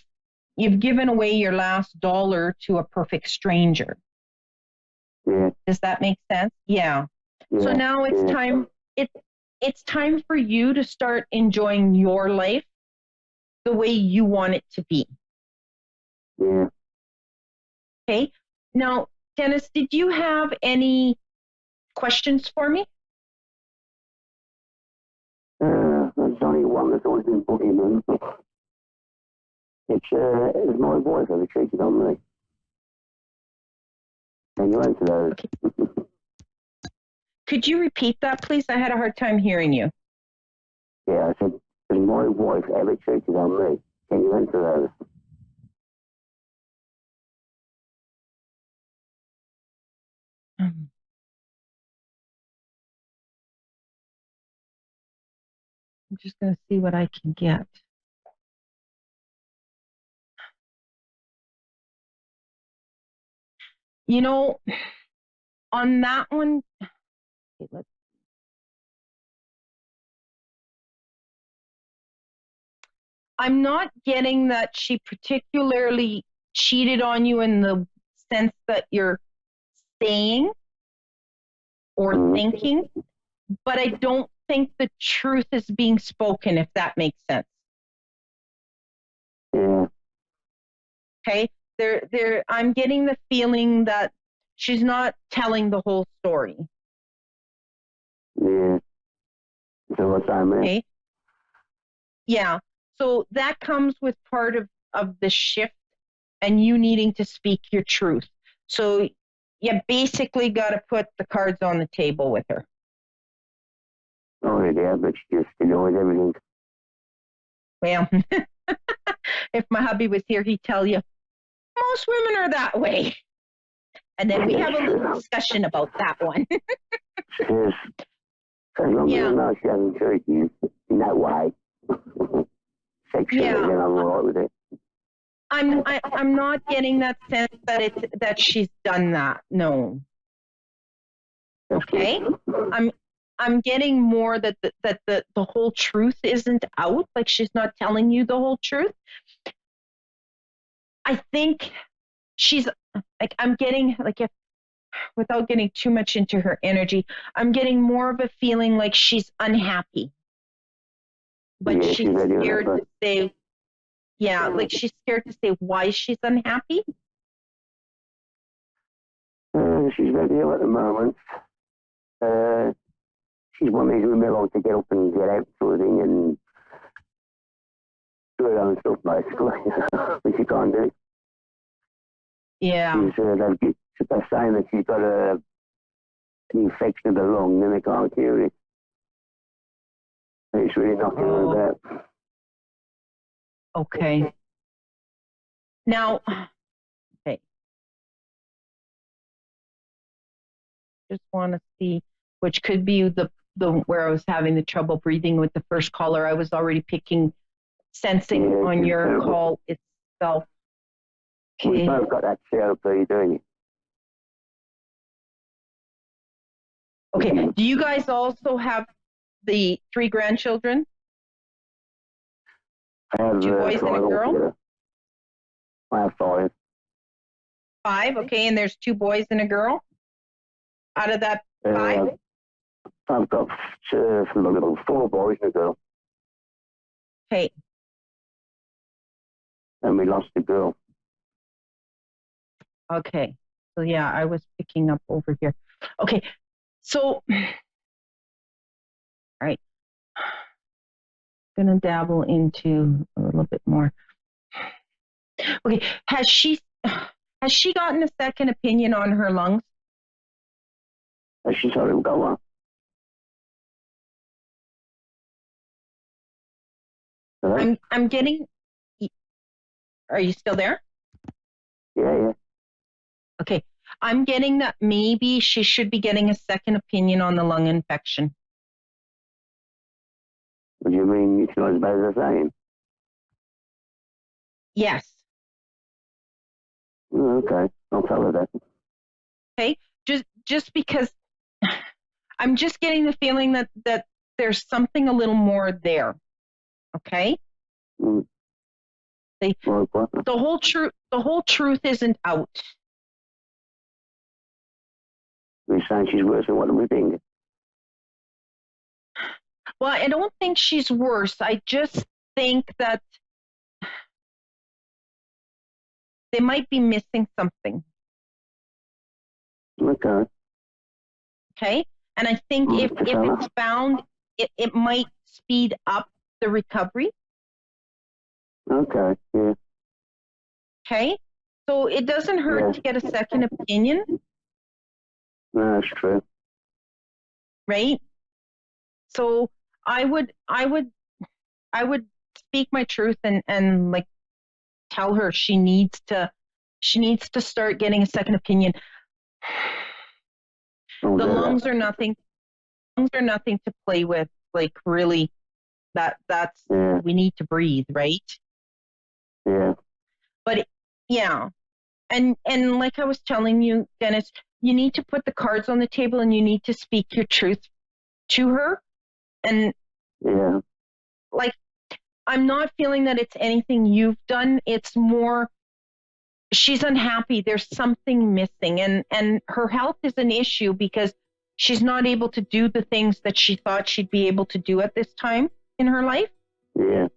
given away your last dollar to a perfect stranger. Yeah. Does that make sense? Yeah. So now it's time. It's time for you to start enjoying your life the way you want it to be. Yeah. Okay. Now, Dennis, did you have any questions for me? There's only one that's always been bugging me. It's my voice ever cheated on me. Can you answer those? Okay. Could you repeat that, please? I had a hard time hearing you. Yeah, I said, has my wife ever cheated on me? Can you answer those? I'm just going to see what I can get. You know, On that one, okay, I'm not getting that she particularly cheated on you in the sense that you're saying or thinking, but I don't think the truth is being spoken, if that makes sense. Yeah. Okay? I'm getting the feeling that she's not telling the whole story. Yeah. So what's that mean? Okay? Yeah. So that comes with part of the shift and you needing to speak your truth. So you basically got to put the cards on the table with her. Oh, yeah, but she just knows everything. Well, if my hubby was here, he'd tell you, most women are that way. And then we have a little discussion about that one. Yes. As long as I know she hasn't hurt you in that way. Sexually, then I'm all right with it. I'm not getting that sense that she's done that. No. Okay. I'm getting more that the whole truth isn't out. Like she's not telling you the whole truth. I think she's like, I'm getting like, if without getting too much into her energy, I'm getting more of a feeling like she's unhappy. But she's scared to say, like she's scared to say why she's unhappy. She's very ill at the moment. She's one of these women who to get up and get out sort of thing and do her own stuff basically, which she can't do. Yeah. They're saying that she's got an infection of the lung and they can't cure it. It's really knocking her about. Okay. Now, okay. Just want to see, which could be the where I was having the trouble breathing with the first caller. I was already sensing on your call itself. Okay. We've both got that COPD, don't you? Okay. Do you guys also have the 3 grandchildren? I have 2 boys and a girl? Altogether. I have 5. 5, okay, and there's 2 boys and a girl? Out of that 5? I've got 4 boys and a girl. Okay. And we lost the girl. Okay. So yeah, I was picking up over here. Okay. So, all right. Gonna dabble into a little bit more. Okay. Has she gotten a second opinion on her lungs? Has she told him go on? I'm getting. Are you still there? Yeah. Okay. I'm getting that maybe she should be getting a second opinion on the lung infection. What do you mean it's not as bad as they're saying? Yes. Okay. I'll tell her that. Okay. Just because I'm just getting the feeling that there's something a little more there. Okay? Mm. The whole truth isn't out. We're saying she's worse than what we think. Well, I don't think she's worse. I just think that they might be missing something. Okay. Okay? And I think if it's found, it might speed up the recovery. Okay, yeah. Okay? So it doesn't hurt to get a second opinion. No, that's true. Right? So I would speak my truth and like tell her she needs to start getting a second opinion. The lungs are nothing to play with. Like really, that's we need to breathe, right? Yeah. But yeah, and like I was telling you, Dennis, you need to put the cards on the table and you need to speak your truth to her. And Yeah. like, I'm not feeling that it's anything you've done. It's more she's unhappy. There's something missing, and her health is an issue because she's not able to do the things that she thought she'd be able to do at this time in her life. Yeah.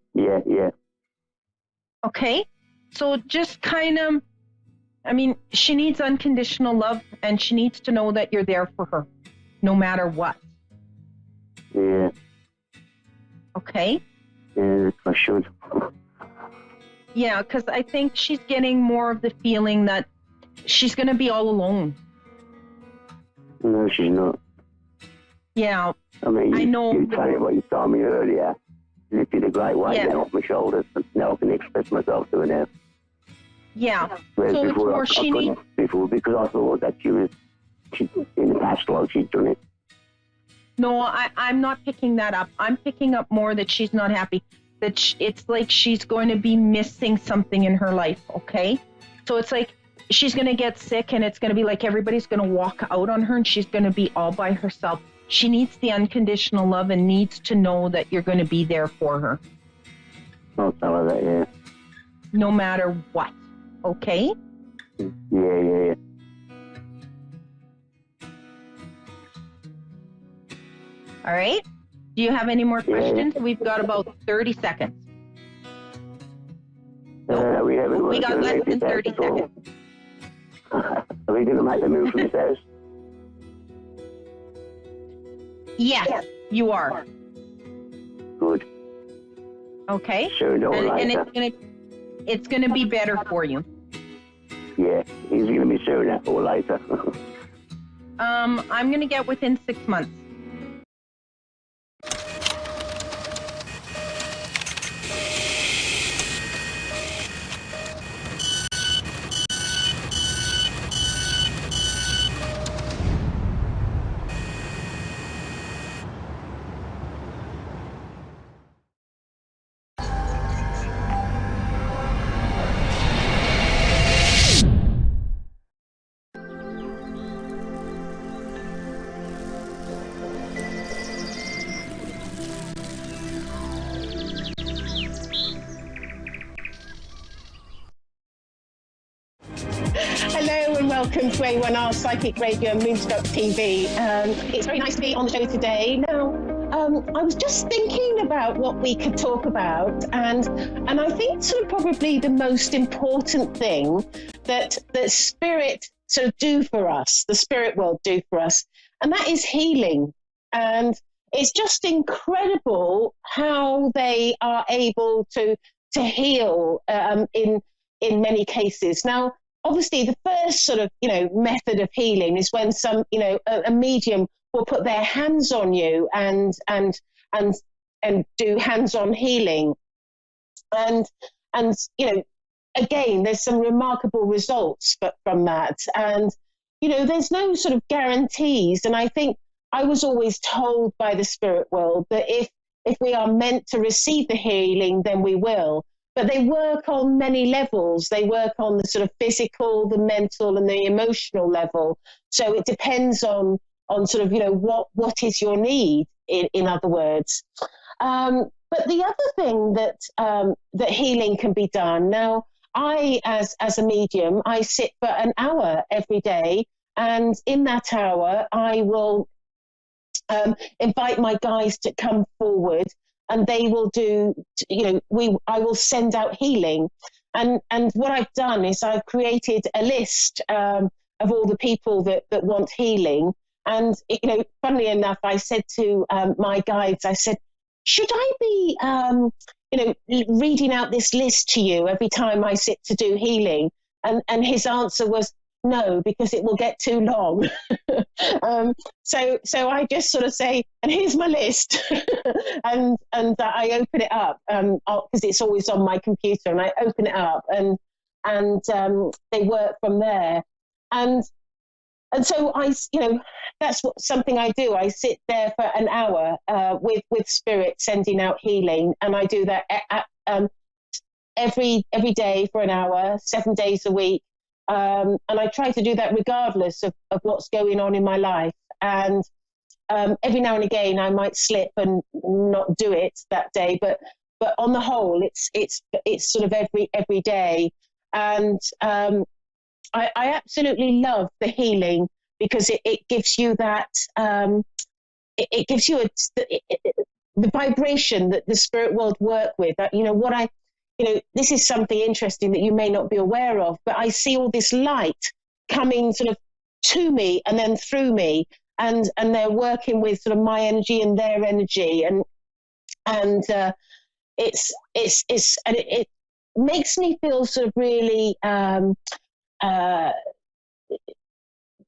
Okay. So just kind of, I mean, she needs unconditional love, and she needs to know that you're there for her no matter what. Yeah. Okay. Yeah, I should. Yeah, because I think she's getting more of the feeling that she's going to be all alone. No, she's not. Yeah. I mean, I know. You tell you what you told me earlier. Lifted a great weight down off my shoulders, and now I can express myself to her now. Yeah. Whereas So it's before more I she needs. Before, because I thought that she in the past life she'd done it. No, I'm not picking that up. I'm picking up more that she's not happy. That it's like she's going to be missing something in her life, okay? So it's like she's going to get sick and it's going to be like everybody's going to walk out on her and she's going to be all by herself. She needs the unconditional love and needs to know that you're going to be there for her. I'll tell her that, yeah. No matter what, okay? Yeah. All right? Do you have any more questions? Yeah. We've got about 30 seconds. Nope. We got less than 30 seconds. Are we going to make the move from this house? Yes, you are. Good. Okay. Sure, and it's gonna be better for you. Yeah, he's gonna be sooner or later. I'm gonna get within 6 months. Hello and welcome to A1R Psychic Radio and Moonstruck TV. It's very nice to be on the show today. Now, I was just thinking about what we could talk about, and I think sort of probably the most important thing that spirit sort of do for us, the spirit world do for us, and that is healing. And it's just incredible how they are able to heal in many cases. Now, obviously, the first sort of, method of healing is when some, a medium will put their hands on you and do hands-on healing. And again, there's some remarkable results from that. And, there's no sort of guarantees. And I think I was always told by the spirit world that if we are meant to receive the healing, then we will. But they work on many levels. They work on the sort of physical, the mental, and the emotional level. So it depends on sort of, what is your need, in other words. But the other thing that healing can be done. Now, I, as a medium, I sit for an hour every day. And in that hour, I will invite my guides to come forward. And they will do, I will send out healing. And what I've done is I've created a list of all the people that want healing. And, funnily enough, I said to my guides, I said, should I be, reading out this list to you every time I sit to do healing? And his answer was, no, because it will get too long. So I just sort of say, and here's my list, and I open it up because it's always on my computer, and I open it up, and they work from there, and so I, that's something I do. I sit there for an hour with spirit sending out healing, and I do that every day for an hour, 7 days a week. And I try to do that regardless of what's going on in my life. And every now and again, I might slip and not do it that day, but on the whole, it's sort of every day. And I absolutely love the healing, because it gives you that, it gives you the vibration that the spirit world work with. That, this is something interesting that you may not be aware of, but I see all this light coming sort of to me and then through me, and they're working with sort of my energy and their energy, and it makes me feel sort of really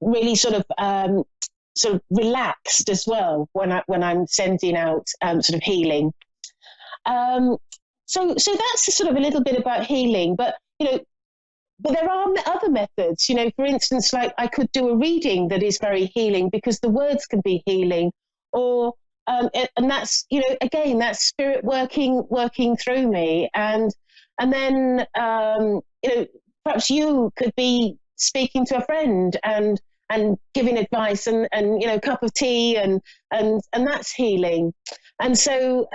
really sort of relaxed as well when I'm sending out sort of healing. So that's sort of a little bit about healing, but there are other methods. For instance, like I could do a reading that is very healing, because the words can be healing, or and that's again, that's spirit working through me, and then perhaps you could be speaking to a friend and giving advice, and a cup of tea, and that's healing. And so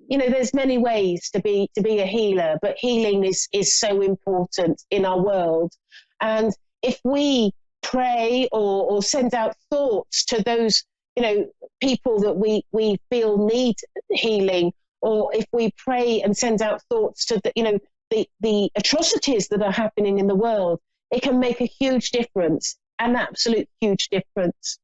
there's many ways to be a healer, but healing is so important in our world. And if we pray or send out thoughts to those people that we feel need healing, or if we pray and send out thoughts to the atrocities that are happening in the world, it can make a huge difference, an absolute huge difference.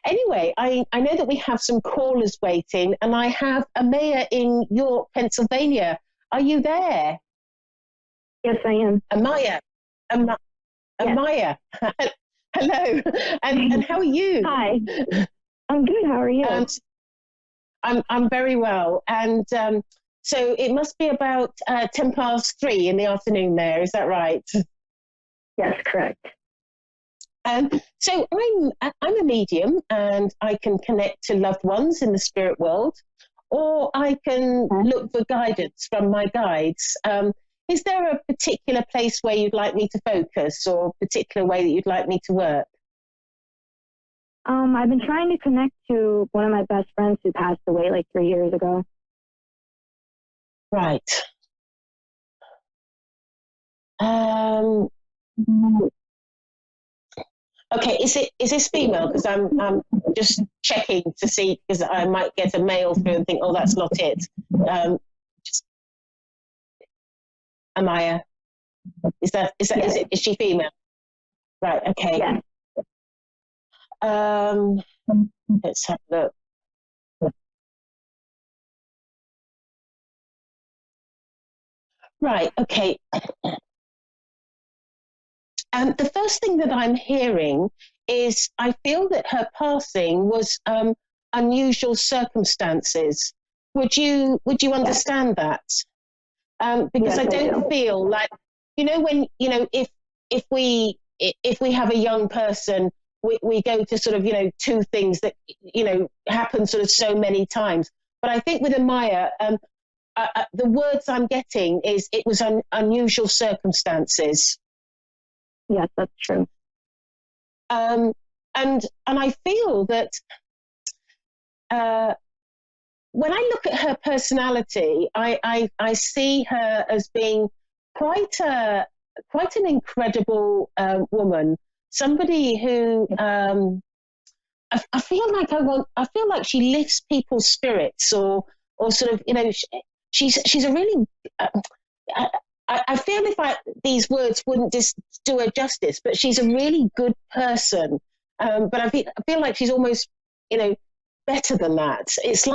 Anyway, I know that we have some callers waiting, and I have Amaya in York, Pennsylvania. Are you there? Yes, I am. Amaya. Amaya. Hello. And how are you? Hi. I'm good. How are you? I'm very well. And so it must be about 3:10 in the afternoon there. Is that right? Yes, correct. So I'm a medium, and I can connect to loved ones in the spirit world, or I can look for guidance from my guides. Is there a particular place where you'd like me to focus, or a particular way that you'd like me to work? I've been trying to connect to one of my best friends who passed away like 3 years ago. Right. Okay, is this female? Because I'm just checking to see, because I might get a male through and think, oh, that's not it. Amaya, is she female? Right. Okay. Yeah. Let's have a look. Right. Okay. The first thing that I'm hearing is I feel that her passing was unusual circumstances. Would you understand that? Because I don't feel like, when if we have a young person, we go to sort of two things that happen sort of so many times. But I think with Amaya, the words I'm getting is it was unusual circumstances. Yes, that's true. And I feel that when I look at her personality, I see her as being quite an incredible woman. Somebody who I feel like she lifts people's spirits, or sort of she's a really. I feel these words wouldn't just do her justice, but she's a really good person. But I feel like she's almost, better than that. It's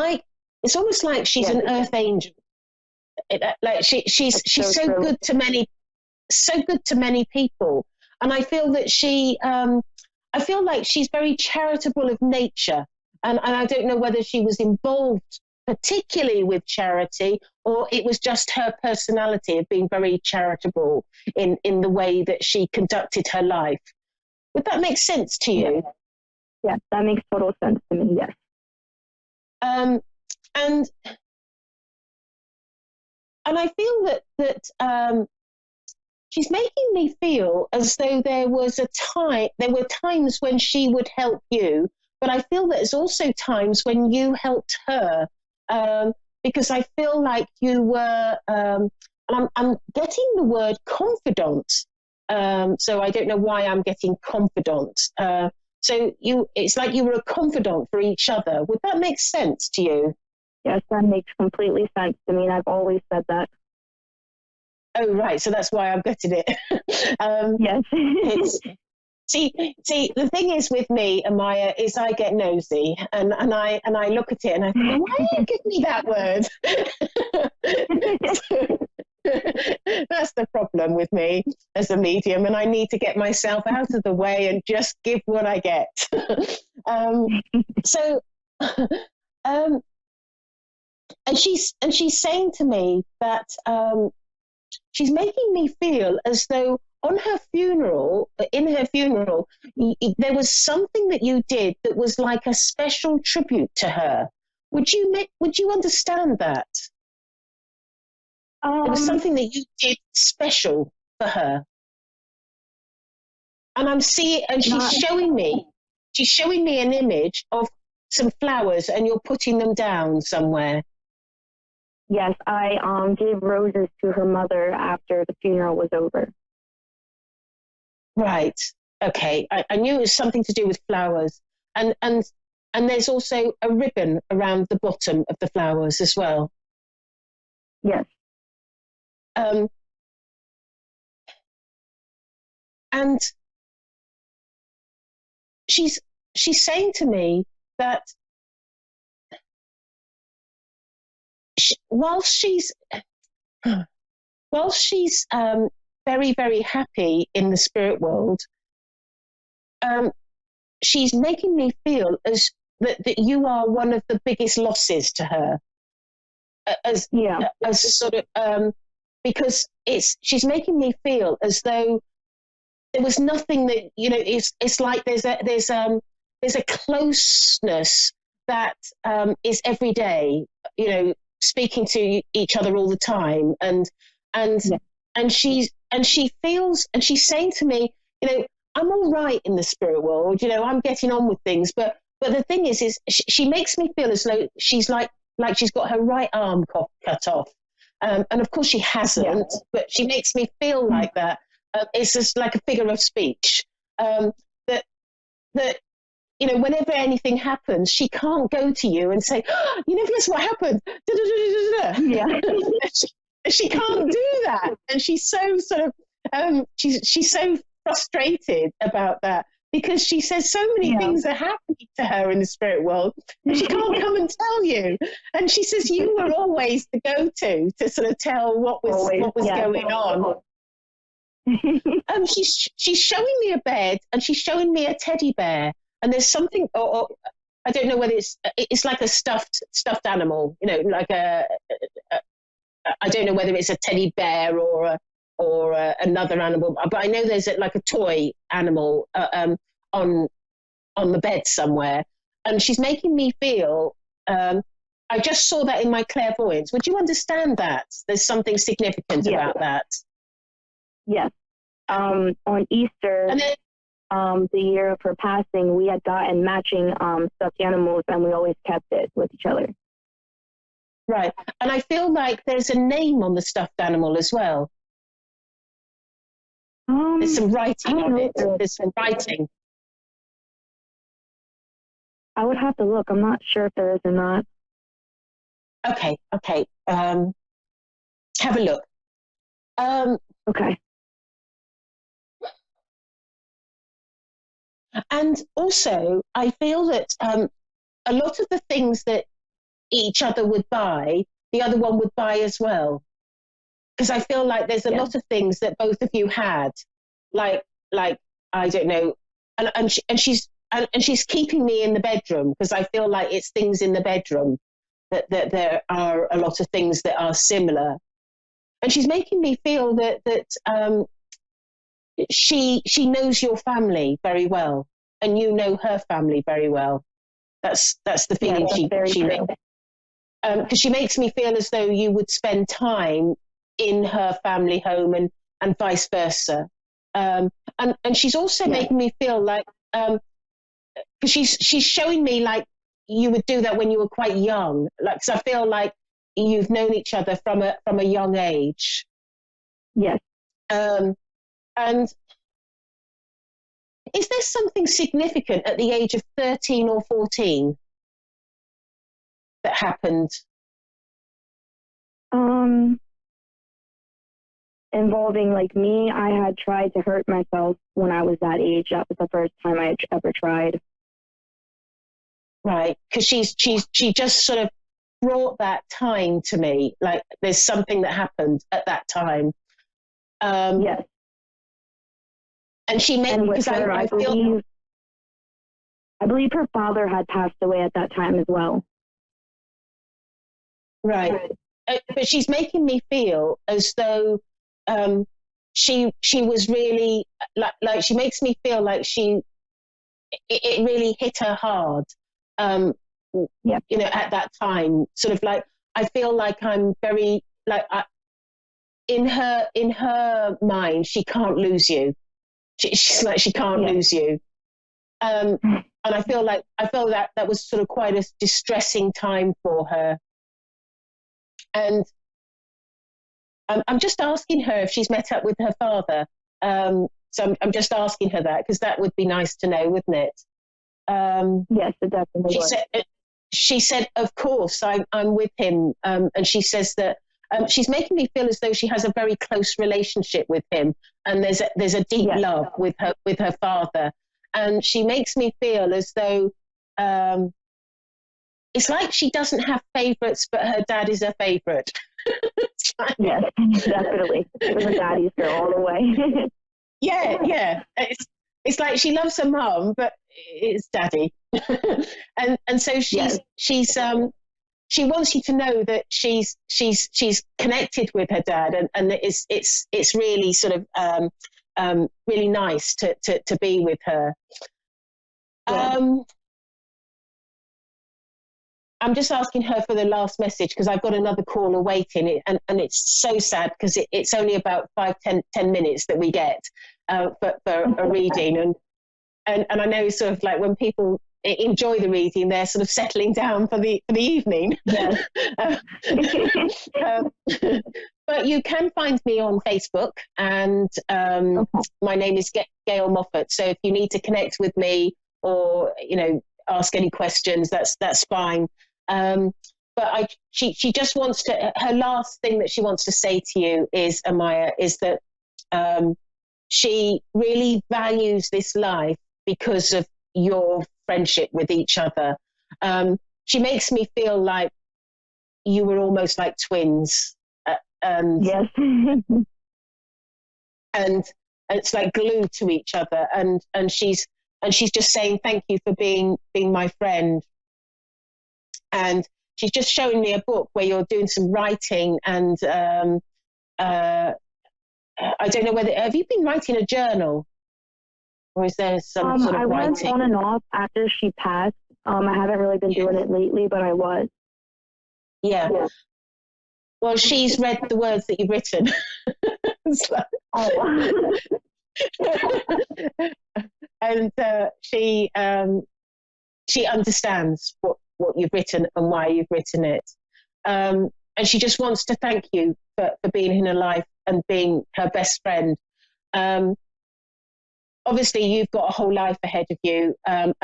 almost like she's an earth angel. Like she's so good to many people. And I feel that I feel like she's very charitable of nature. And I don't know whether she was involved particularly with charity, or it was just her personality of being very charitable in the way that she conducted her life. Would that make sense to you? Yes, that makes total sense to me, yes. And I feel that she's making me feel as though there were times when she would help you, but I feel that there's also times when you helped her, because I feel like you were, and I'm getting the word confidant. So I don't know why I'm getting confidant. So it's like you were a confidant for each other. Would that make sense to you? Yes, that makes completely sense to me, and I've always said that. Oh, right. So that's why I'm getting it. Yes. See, the thing is with me, Amaya, is I get nosy, and I look at it and I think, why are you giving me that word? That's the problem with me as a medium, and I need to get myself out of the way and just give what I get. So, and she's saying to me that she's making me feel as though in her funeral, there was something that you did that was like a special tribute to her. Would you understand that? There was something that you did special for her. And she's showing me an image of some flowers, and you're putting them down somewhere. Yes, I gave roses to her mother after the funeral was over. Right. Okay. I knew it was something to do with flowers, and there's also a ribbon around the bottom of the flowers as well. Yes. And she's saying to me that whilst she's very, very happy in the spirit world, she's making me feel as that you are one of the biggest losses to her. As sort of because she's making me feel as though there was nothing that, you know, it's like there's a closeness that is every day, you know, speaking to each other all the time, and she feels, and she's saying to me, you know, I'm all right in the spirit world, you know, I'm getting on with things, but the thing is she makes me feel as though she's like she's got her right arm cut off, and of course she hasn't, but she makes me feel like that. It's just like a figure of speech, that you know, whenever anything happens, she can't go to you and say, oh, you never guess what happened. Yeah. she can't do that, and she's so sort of she's so frustrated about that, because she says so many things are happening to her in the spirit world, and she can't come and tell you. And she says you were always the go-to to sort of tell what was going on. She's showing me a bed, and she's showing me a teddy bear, and there's something, or I don't know whether it's like a stuffed animal, you know, like I don't know whether it's a teddy bear or another animal, but I know there's like a toy animal on the bed somewhere, and she's making me feel. I just saw that in my clairvoyance. Would you understand that? There's something significant about that. Yes. On Easter, and then, the year of her passing, we had gotten matching stuffed animals, and we always kept it with each other. Right. And I feel like there's a name on the stuffed animal as well. There's some writing on it. There's some writing. I would have to look. I'm not sure if there is or not. Okay. Have a look. Okay. And also, I feel that a lot of the things that each other would buy, the other one would buy as well. Because I feel like there's a lot of things that both of you had, like I don't know, and she's keeping me in the bedroom, because I feel like it's things in the bedroom that there are a lot of things that are similar, and she's making me feel that she knows your family very well, and you know her family very well. That's the feeling she makes. Because she makes me feel as though you would spend time in her family home, and vice versa. And she's also making me feel like, because she's showing me like you would do that when you were quite young. Like, 'cause I feel like you've known each other from a young age. Yes. And is there something significant at the age of 13 or 14 that happened? Involving like me, I had tried to hurt myself when I was that age. That was the first time I had ever tried. Right, because she just sort of brought that time to me. Like there's something that happened at that time. Yes. And she made, because I believe her father had passed away at that time as well. Right. But she's making me feel as though she was really like she makes me feel like it really hit her hard. Yeah. You know, at that time, sort of like I feel like I'm very like in her mind, she can't lose you. She's like she can't lose you. And I feel that was sort of quite a distressing time for her. And I'm just asking her if she's met up with her father. So I'm just asking her that because that would be nice to know, wouldn't it? Yes, it definitely she said, of course, I'm with him. And she says that she's making me feel as though she has a very close relationship with him, and there's a deep love with her father. And she makes me feel as though it's like she doesn't have favourites, but her dad is her favourite. Yes, definitely. It was a daddy's girl all the way. Yeah. It's like she loves her mum, but it's daddy. and so she wants you to know that she's connected with her dad, and it's really sort of really nice to be with her. Yeah. I'm just asking her for the last message because I've got another caller waiting, and it's so sad because it's only about 5-10 minutes that we get for a reading, and I know sort of like when people enjoy the reading, they're sort of settling down for the evening. Yes. But you can find me on Facebook, and my name is Gail Moffat. So if you need to connect with me or ask any questions, that's fine. But she just wants to. Her last thing that she wants to say to you is, Amaya, is that she really values this life because of your friendship with each other. She makes me feel like you were almost like twins. Yes. and it's like glued to each other. And she's just saying thank you for being my friend. And she's just showing me a book where you're doing some writing, and I don't know whether have you been writing a journal, or is there some sort of I writing? was on and off after she passed. I haven't really been doing it lately, but I was. Yeah. Well, she's read the words that you've written. And she understands what you've written and why you've written it. And she just wants to thank you for being in her life and being her best friend. Obviously, you've got a whole life ahead of you, and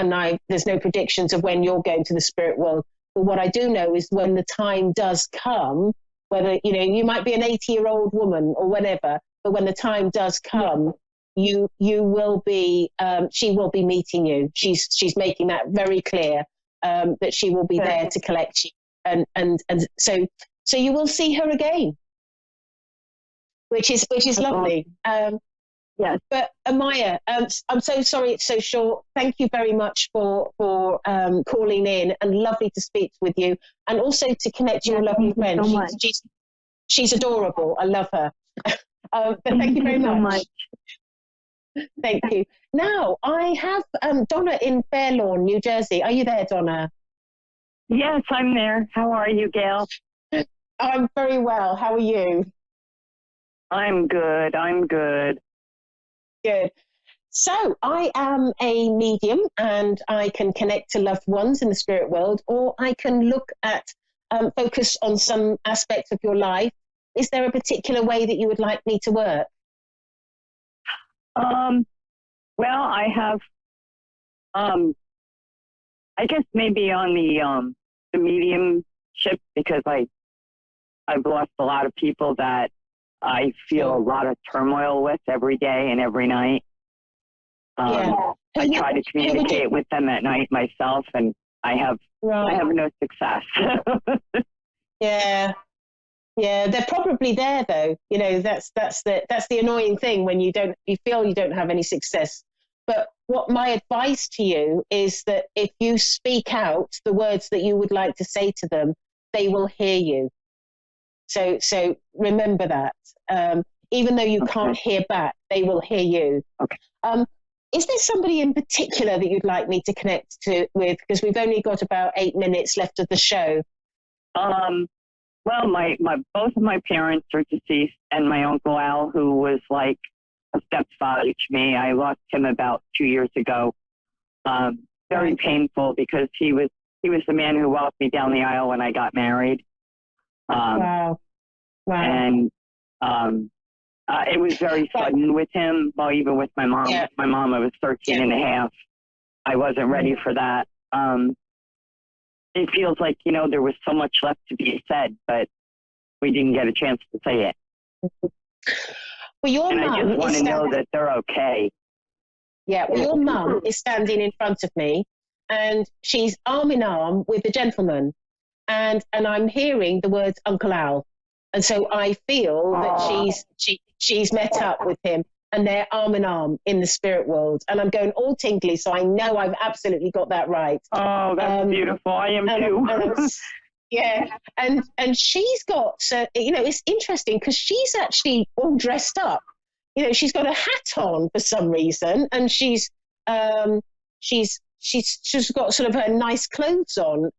there's no predictions of when you're going to the spirit world. But what I do know is when the time does come, whether you might be an 80-year-old woman or whatever, but when the time does come, you will be. She will be meeting you. She's making that very clear, that she will be there to collect you, and so you will see her again, which is lovely. Yes. But Amaya, I'm so sorry it's so short. Thank you very much for calling in, and lovely to speak with you, and also to connect your lovely friend. She's adorable. I love her. But thank you very much. Thank you. Now I have Donna in Fairlawn, New Jersey. Are you there, Donna? Yes, I'm there. How are you, Gail? I'm very well. How are you? I'm good. I'm good. Good. So I am a medium and I can connect to loved ones in the spirit world, or I can look at, focus on some aspects of your life. Is there a particular way that you would like me to work? Well, I have, I guess maybe on the mediumship, because I've lost a lot of people that I feel a lot of turmoil with every day and every night. I try to communicate with them at night myself, and I have no success. Yeah, they're probably there though. You know, that's the annoying thing when you feel you don't have any success. But what my advice to you is that if you speak out the words that you would like to say to them, they will hear you. So remember that. Even though you can't hear back, they will hear you. Okay. Is there somebody in particular that you'd like me to connect with? Because we've only got about 8 minutes left of the show. Well, my both of my parents are deceased, and my Uncle Al, who was like a stepfather to me, I lost him about 2 years ago. Very painful, because he was the man who walked me down the aisle when I got married. Wow. And it was very sudden with him. Well, even with my mom. Yeah. My mom, I was 13 and a half. I wasn't ready for that. It feels like, there was so much left to be said, but we didn't get a chance to say it. Well, your and mum I just want to know that they're okay. Yeah, well, your mum is standing in front of me, and she's arm in arm with the gentleman, and I'm hearing the words Uncle Al, and so I feel that she's met up with him, and they're arm in arm in the spirit world, and I'm going all tingly, so I know I've absolutely got that right. Oh, that's beautiful. I am too. Yeah, and she's got, it's interesting because she's actually all dressed up. She's got a hat on for some reason, and she's got sort of her nice clothes on,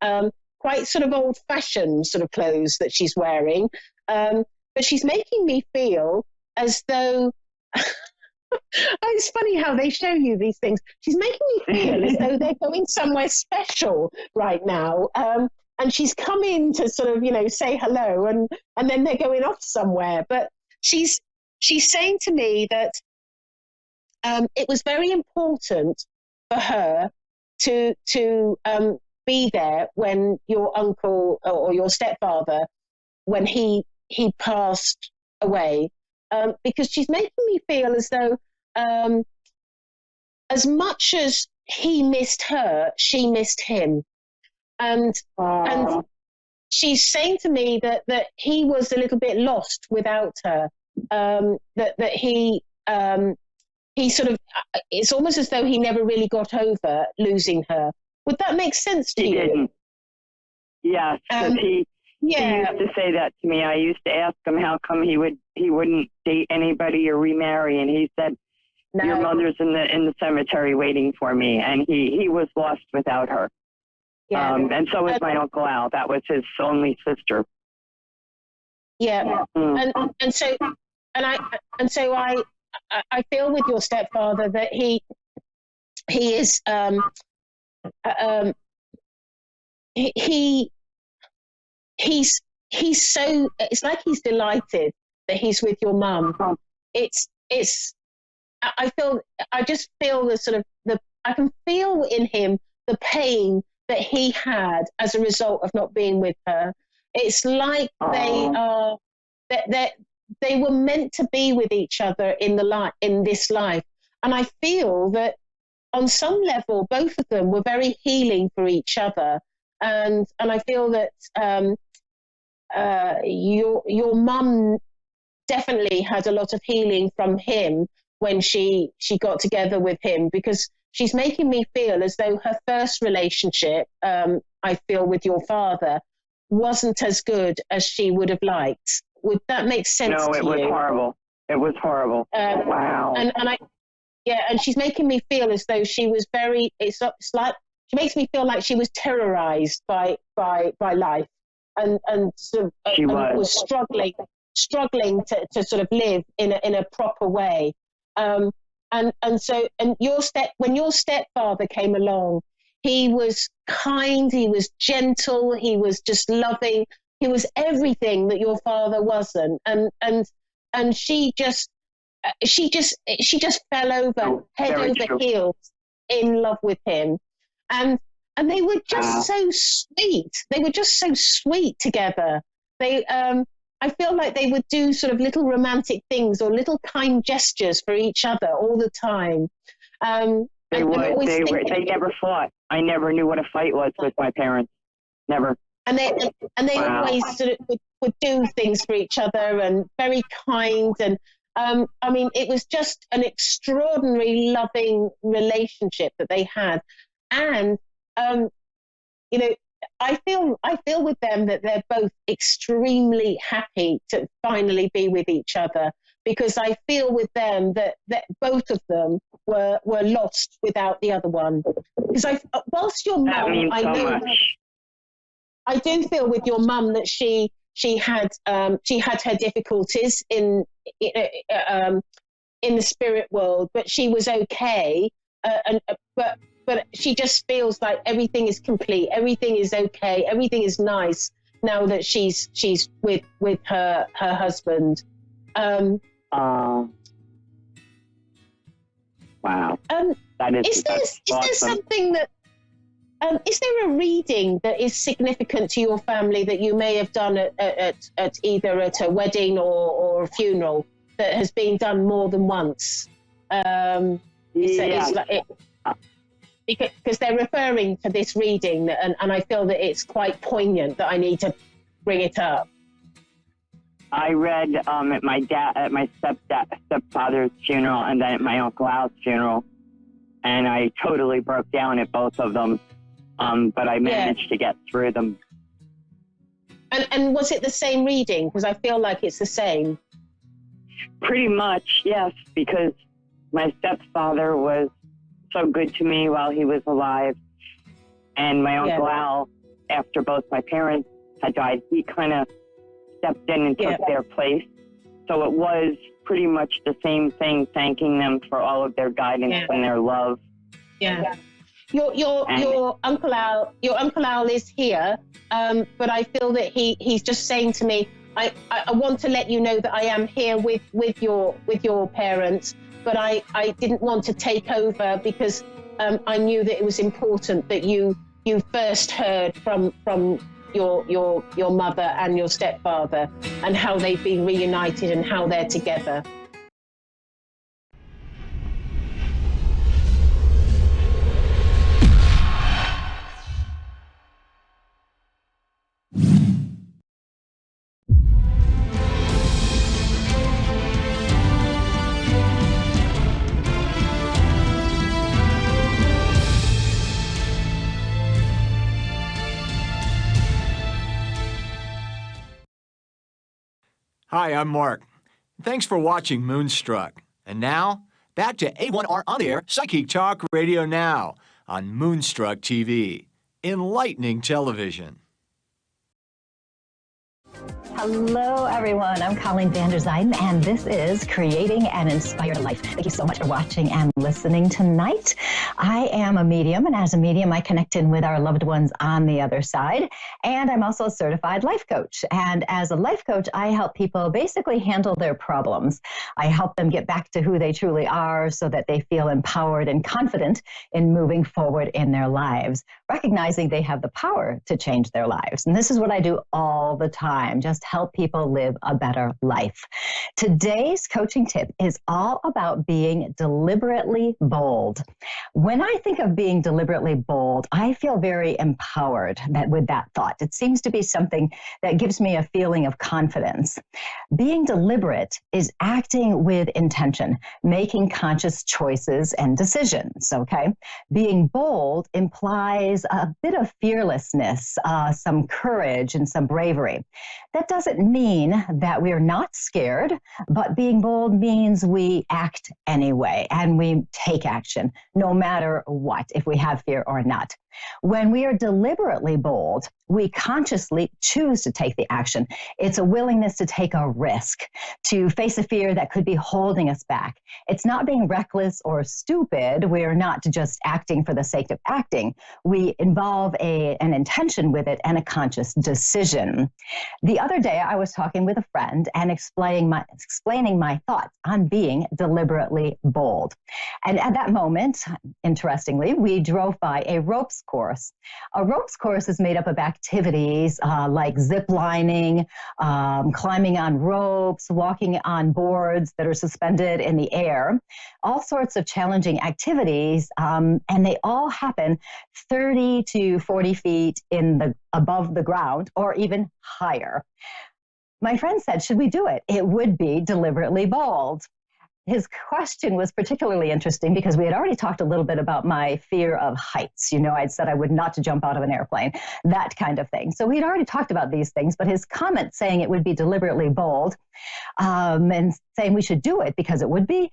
quite sort of old-fashioned sort of clothes that she's wearing. But she's making me feel as though it's funny how they show you these things. She's making me feel as though they're going somewhere special right now. And she's come in to sort of, say hello, and then they're going off somewhere. But she's saying to me that it was very important for her to be there when your uncle or your stepfather, when he passed away, because she's making me feel as though as much as he missed her, she missed him. And she's saying to me that he was a little bit lost without her. That he sort of, it's almost as though he never really got over losing her. Would that make sense to you? He didn't. Yes, because he used to say that to me. I used to ask him how come he wouldn't date anybody or remarry, and he said, no. Your mother's in the cemetery waiting for me, and he was lost without her. Yeah. And so was my Uncle Al. That was his only sister. Yeah. And so I feel with your stepfather that he is he's so, it's like he's delighted that he's with your mum. I just feel the sort of I can feel in him the pain that he had as a result of not being with her. It's like they were meant to be with each other in this life. And I feel that on some level, both of them were very healing for each other. And I feel that your mum definitely had a lot of healing from him when she got together with him, because she's making me feel as though her first relationship, I feel, with your father wasn't as good as she would have liked. Would that make sense to you? No, it was horrible. It was horrible. Wow. And she's making me feel as though she was it's like, she makes me feel like she was terrorized by life and sort of, she was struggling. struggling to sort of live in a proper way. And when your stepfather came along, he was kind, he was gentle, he was just loving, he was everything that your father wasn't. And she just fell over head over heels in love with him. And they were just so sweet. They were just so sweet together. I feel like they would do sort of little romantic things or little kind gestures for each other all the time. They never fought. I never knew what a fight was with my parents. Never. And they always sort of would do things for each other, and very kind. And I mean, it was just an extraordinary, loving relationship that they had. And you know, I feel with them that they're both extremely happy to finally be with each other, because I feel with them that both of them were lost without the other one. Because whilst your mum, I do feel with your mum that she had her difficulties in the spirit world, but she was okay. But she just feels like everything is complete, everything is okay, everything is nice now that she's with her husband. Wow. Is there something that is there a reading that is significant to your family that you may have done at either at a wedding or a funeral that has been done more than once? Because they're referring to this reading, and I feel that it's quite poignant that I need to bring it up. I read at my stepfather's funeral, and then at my Uncle Al's funeral, and I totally broke down at both of them, but I managed to get through them. And was it the same reading? Because I feel like it's the same. Pretty much, yes, because my stepfather was so good to me while he was alive, and my Uncle Al, after both my parents had died, he kind of stepped in and took their place. So it was pretty much the same thing, thanking them for all of their guidance and their love. Yeah. Your Uncle Al is here, but I feel that he's just saying to me, I want to let you know that I am here with your parents, but I didn't want to take over because I knew that it was important that you first heard from your mother and your stepfather and how they've been reunited and how they're together. Hi, I'm Mark. Thanks for watching Moonstruck. And now, back to A1R on the air, Psychic Talk Radio Now on Moonstruck TV, enlightening television. Hello, everyone. I'm Colleen van der Zijden, and this is Creating an Inspired Life. Thank you so much for watching and listening tonight. I am a medium, and as a medium, I connect in with our loved ones on the other side. And I'm also a certified life coach. And as a life coach, I help people basically handle their problems. I help them get back to who they truly are so that they feel empowered and confident in moving forward in their lives, recognizing they have the power to change their lives. And this is what I do all the time, just help people live a better life. Today's coaching tip is all about being deliberately bold. When I think of being deliberately bold, I feel very empowered with that thought. It seems to be something that gives me a feeling of confidence. Being deliberate is acting with intention, making conscious choices and decisions, okay? Being bold implies a bit of fearlessness, some courage and some bravery. That doesn't mean that we're not scared, but being bold means we act anyway and we take action, no matter what, if we have fear or not. When we are deliberately bold, we consciously choose to take the action. It's a willingness to take a risk, to face a fear that could be holding us back. It's not being reckless or stupid. We're not just acting for the sake of acting. We involve an intention with it and a conscious decision. The other day, I was talking with a friend and explaining my thoughts on being deliberately bold. And at that moment, interestingly, we drove by a ropes course. A ropes course is made up of activities like zip lining, climbing on ropes, walking on boards that are suspended in the air, all sorts of challenging activities, and they all happen 30 to 40 feet above the ground or even higher. My friend said, should we do it? It would be deliberately bold. His question was particularly interesting because we had already talked a little bit about my fear of heights. I'd said I would not to jump out of an airplane, that kind of thing. So we'd already talked about these things, but his comment saying it would be deliberately bold and saying we should do it because it would be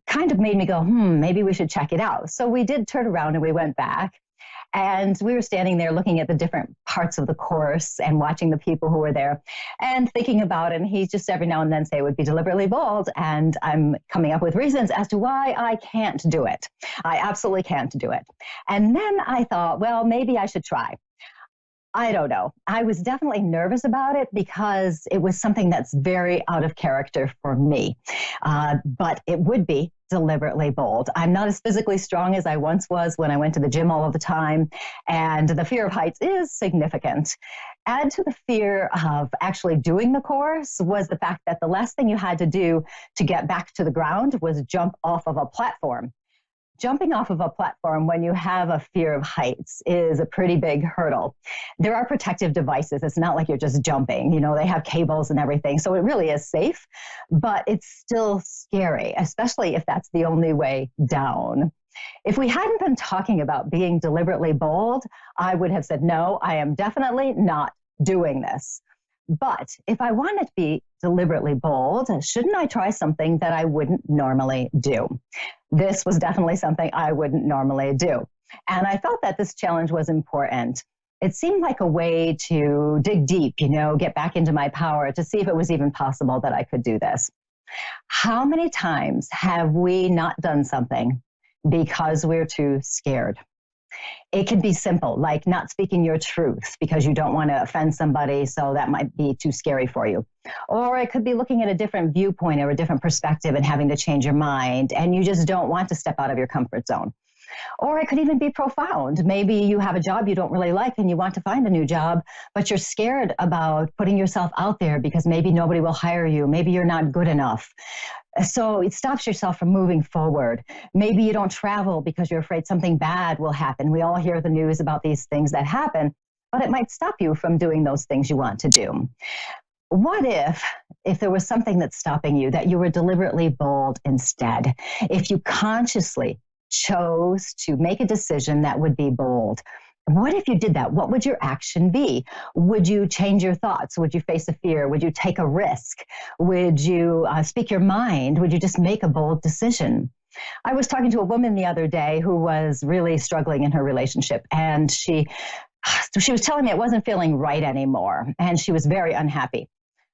kind of made me go, maybe we should check it out. So we did turn around and we went back. And we were standing there looking at the different parts of the course and watching the people who were there and thinking about it. And he just every now and then say it would be deliberately bold. And I'm coming up with reasons as to why I can't do it. I absolutely can't do it. And then I thought, well, maybe I should try. I don't know. I was definitely nervous about it because it was something that's very out of character for me. But it would be deliberately bold. I'm not as physically strong as I once was when I went to the gym all of the time. And the fear of heights is significant. Add to the fear of actually doing the course was the fact that the last thing you had to do to get back to the ground was jump off of a platform. Jumping off of a platform when you have a fear of heights is a pretty big hurdle. There are protective devices. It's not like you're just jumping. They have cables and everything. So it really is safe, but it's still scary, especially if that's the only way down. If we hadn't been talking about being deliberately bold, I would have said, no, I am definitely not doing this. But if I want to be deliberately bold, shouldn't I try something that I wouldn't normally do? This was definitely something I wouldn't normally do. And I felt that this challenge was important. It seemed like a way to dig deep, get back into my power to see if it was even possible that I could do this. How many times have we not done something because we're too scared? It can be simple, like not speaking your truth because you don't want to offend somebody, so that might be too scary for you. Or it could be looking at a different viewpoint or a different perspective and having to change your mind, and you just don't want to step out of your comfort zone. Or it could even be profound. Maybe you have a job you don't really like and you want to find a new job, but you're scared about putting yourself out there because maybe nobody will hire you. Maybe you're not good enough. So it stops yourself from moving forward. Maybe you don't travel because you're afraid something bad will happen. We all hear the news about these things that happen, but it might stop you from doing those things you want to do. What if there was something that's stopping you, that you were deliberately bold instead? If you consciously chose to make a decision that would be bold, what if you did that? What would your action be? Would you change your thoughts? Would you face a fear? Would you take a risk? Would you speak your mind? Would you just make a bold decision? I was talking to a woman the other day who was really struggling in her relationship, and she was telling me it wasn't feeling right anymore, and she was very unhappy.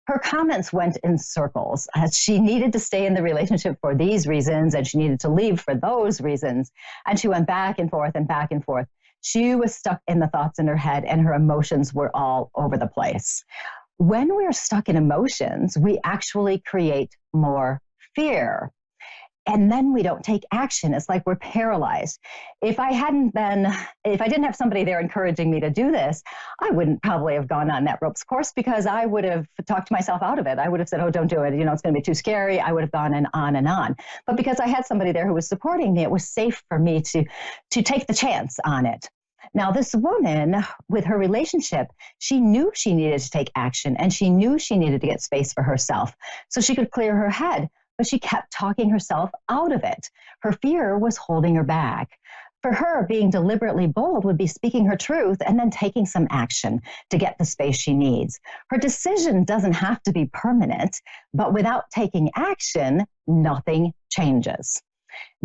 Her comments went in circles. She needed to stay in the relationship for these reasons, and she needed to leave for those reasons. And she went back and forth and back and forth. She was stuck in the thoughts in her head, and her emotions were all over the place. When we're stuck in emotions, we actually create more fear. And then we don't take action. It's like we're paralyzed. If I didn't have somebody there encouraging me to do this, I wouldn't probably have gone on that ropes course because I would have talked myself out of it. I would have said, oh, don't do it. It's going to be too scary. I would have gone and on and on. But because I had somebody there who was supporting me, it was safe for me to take the chance on it. Now, this woman, with her relationship, she knew she needed to take action, and she knew she needed to get space for herself so she could clear her head. But she kept talking herself out of it. Her fear was holding her back. For her, being deliberately bold would be speaking her truth and then taking some action to get the space she needs. Her decision doesn't have to be permanent, but without taking action, nothing changes.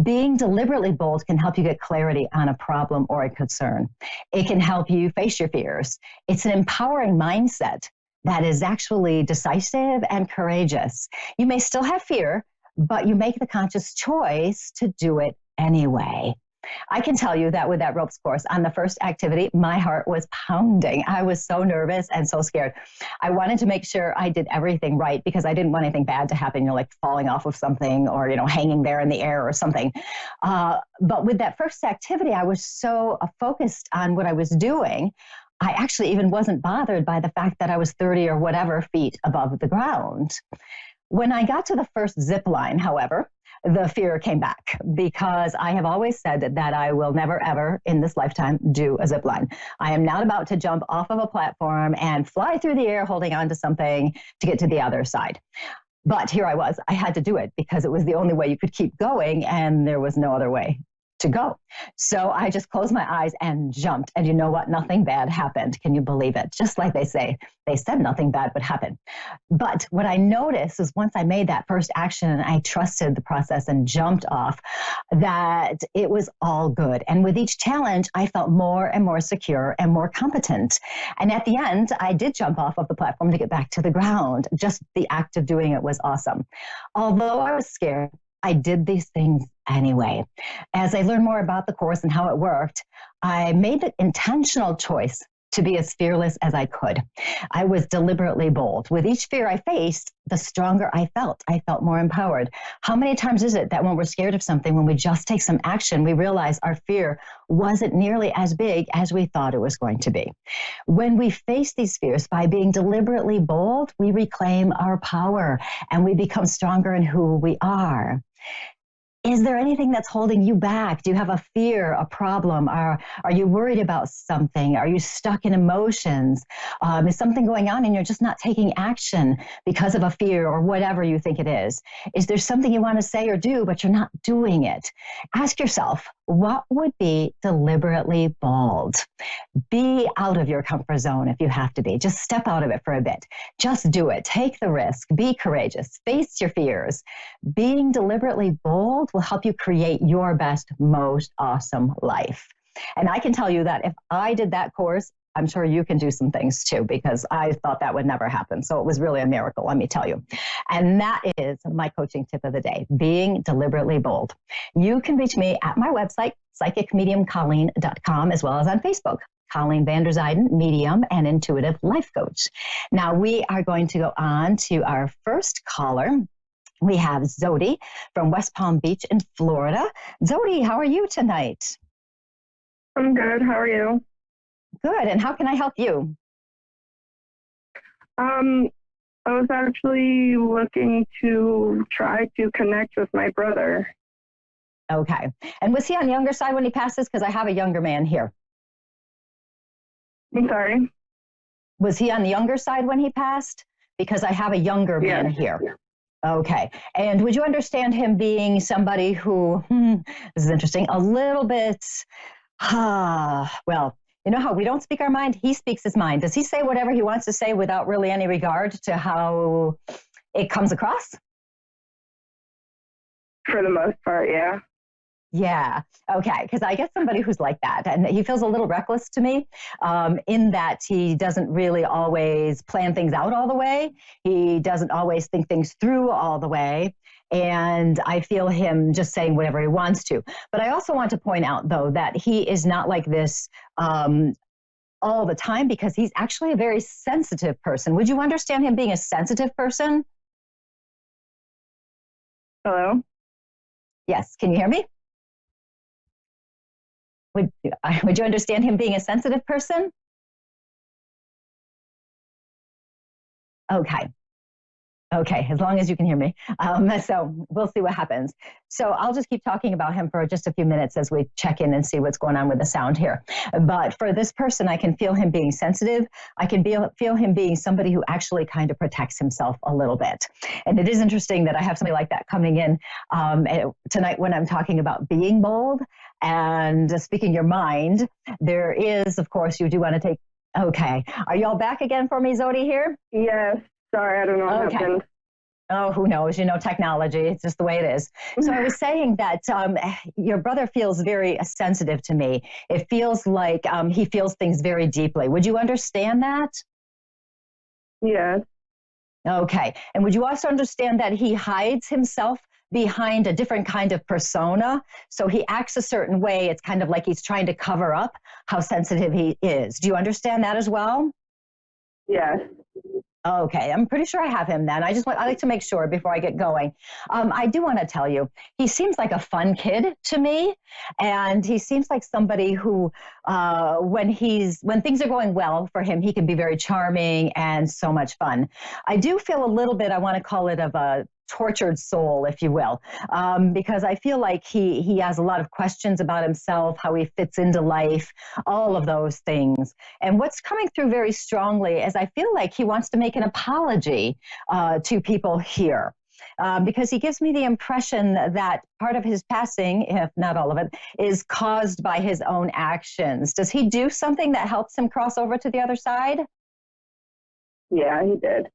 Being deliberately bold can help you get clarity on a problem or a concern. It can help you face your fears. It's an empowering mindset that is actually decisive and courageous. You may still have fear, but you make the conscious choice to do it anyway. I can tell you that with that ropes course, on the first activity, my heart was pounding. I was so nervous and so scared. I wanted to make sure I did everything right because I didn't want anything bad to happen, like falling off of something or, hanging there in the air or something. But with that first activity, I was so focused on what I was doing. I actually even wasn't bothered by the fact that I was 30 or whatever feet above the ground. When I got to the first zip line, however, the fear came back because I have always said that I will never, ever in this lifetime do a zip line. I am not about to jump off of a platform and fly through the air holding on to something to get to the other side. But here I was. I had to do it because it was the only way you could keep going, and there was no other way to go. So I just closed my eyes and jumped. And you know what? Nothing bad happened. Can you believe it? Just like they say, they said nothing bad would happen. But what I noticed is once I made that first action and I trusted the process and jumped off, that it was all good. And with each challenge, I felt more and more secure and more competent. And at the end, I did jump off of the platform to get back to the ground. Just the act of doing it was awesome. Although I was scared, I did these things anyway. As I learned more about the course and how it worked, I made the intentional choice to be as fearless as I could. I was deliberately bold. With each fear I faced, the stronger I felt. I felt more empowered. How many times is it that when we're scared of something, when we just take some action, we realize our fear wasn't nearly as big as we thought it was going to be? When we face these fears by being deliberately bold, we reclaim our power and we become stronger in who we are. Is there anything that's holding you back? Do you have a fear, a problem? Are you worried about something? Are you stuck in emotions? Is something going on and you're just not taking action because of a fear or whatever you think it is? Is there something you want to say or do, but you're not doing it? Ask yourself, what would be deliberately bold? Be out of your comfort zone if you have to be. Just step out of it for a bit. Just do it. Take the risk. Be courageous. Face your fears. Being deliberately bold will help you create your best, most awesome life. And I can tell you that if I did that course, I'm sure you can do some things too, because I thought that would never happen. So it was really a miracle, let me tell you. And that is my coaching tip of the day, being deliberately bold. You can reach me at my website, psychicmediumcolleen.com, as well as on Facebook, Colleen Vander Zijden, medium and intuitive life coach. Now we are going to go on to our first caller. We have Zodi from West Palm Beach in Florida. Zodi, how are you tonight? I'm good. How are you? Good. And how can I help you? I was actually looking to try to connect with my brother. Okay. And was he on the younger side when he passes? Because I have a younger man here. I'm sorry? Was he on the younger side when he passed? Because I have a younger man here. Okay. And would you understand him being somebody who, this is interesting, a little bit, well, you know how we don't speak our mind? He speaks his mind. Does he say whatever he wants to say without really any regard to how it comes across? For the most part, yeah. Yeah. Okay. Because I get somebody who's like that, and he feels a little reckless to me, in that he doesn't really always plan things out all the way. He doesn't always think things through all the way. And I feel him just saying whatever he wants to. But I also want to point out, though, that he is not like this all the time, because he's actually a very sensitive person. Would you understand him being a sensitive person? Hello? Yes. Can you hear me? Would you understand him being a sensitive person? Okay. Okay, as long as you can hear me. So we'll see what happens. So I'll just keep talking about him for just a few minutes as we check in and see what's going on with the sound here. But for this person, I can feel him being sensitive. I can feel him being somebody who actually kind of protects himself a little bit. And it is interesting that I have somebody like that coming in tonight when I'm talking about being bold and speaking your mind. There is, of course, you do want to take, okay. Are you all back again for me, Zodi, here? Yes. Sorry, I don't know what happened. Oh, who knows? You know, technology, it's just the way it is. So I was saying that your brother feels very sensitive to me. It feels like he feels things very deeply. Would you understand that? Yes. Okay. And would you also understand that he hides himself behind a different kind of persona? So he acts a certain way. It's kind of like he's trying to cover up how sensitive he is. Do you understand that as well? Yes. Okay, I'm pretty sure I have him then. I like to make sure before I get going. I do want to tell you, he seems like a fun kid to me, and he seems like somebody who, when things are going well for him, he can be very charming and so much fun. I do feel a little bit, I want to call it, of a tortured soul, if you will, because I feel like he has a lot of questions about himself, how he fits into life, all of those things. And what's coming through very strongly is I feel like he wants to make an apology to people here. Because he gives me the impression that part of his passing, if not all of it, is caused by his own actions. Does he do something that helps him cross over to the other side? Yeah, he did.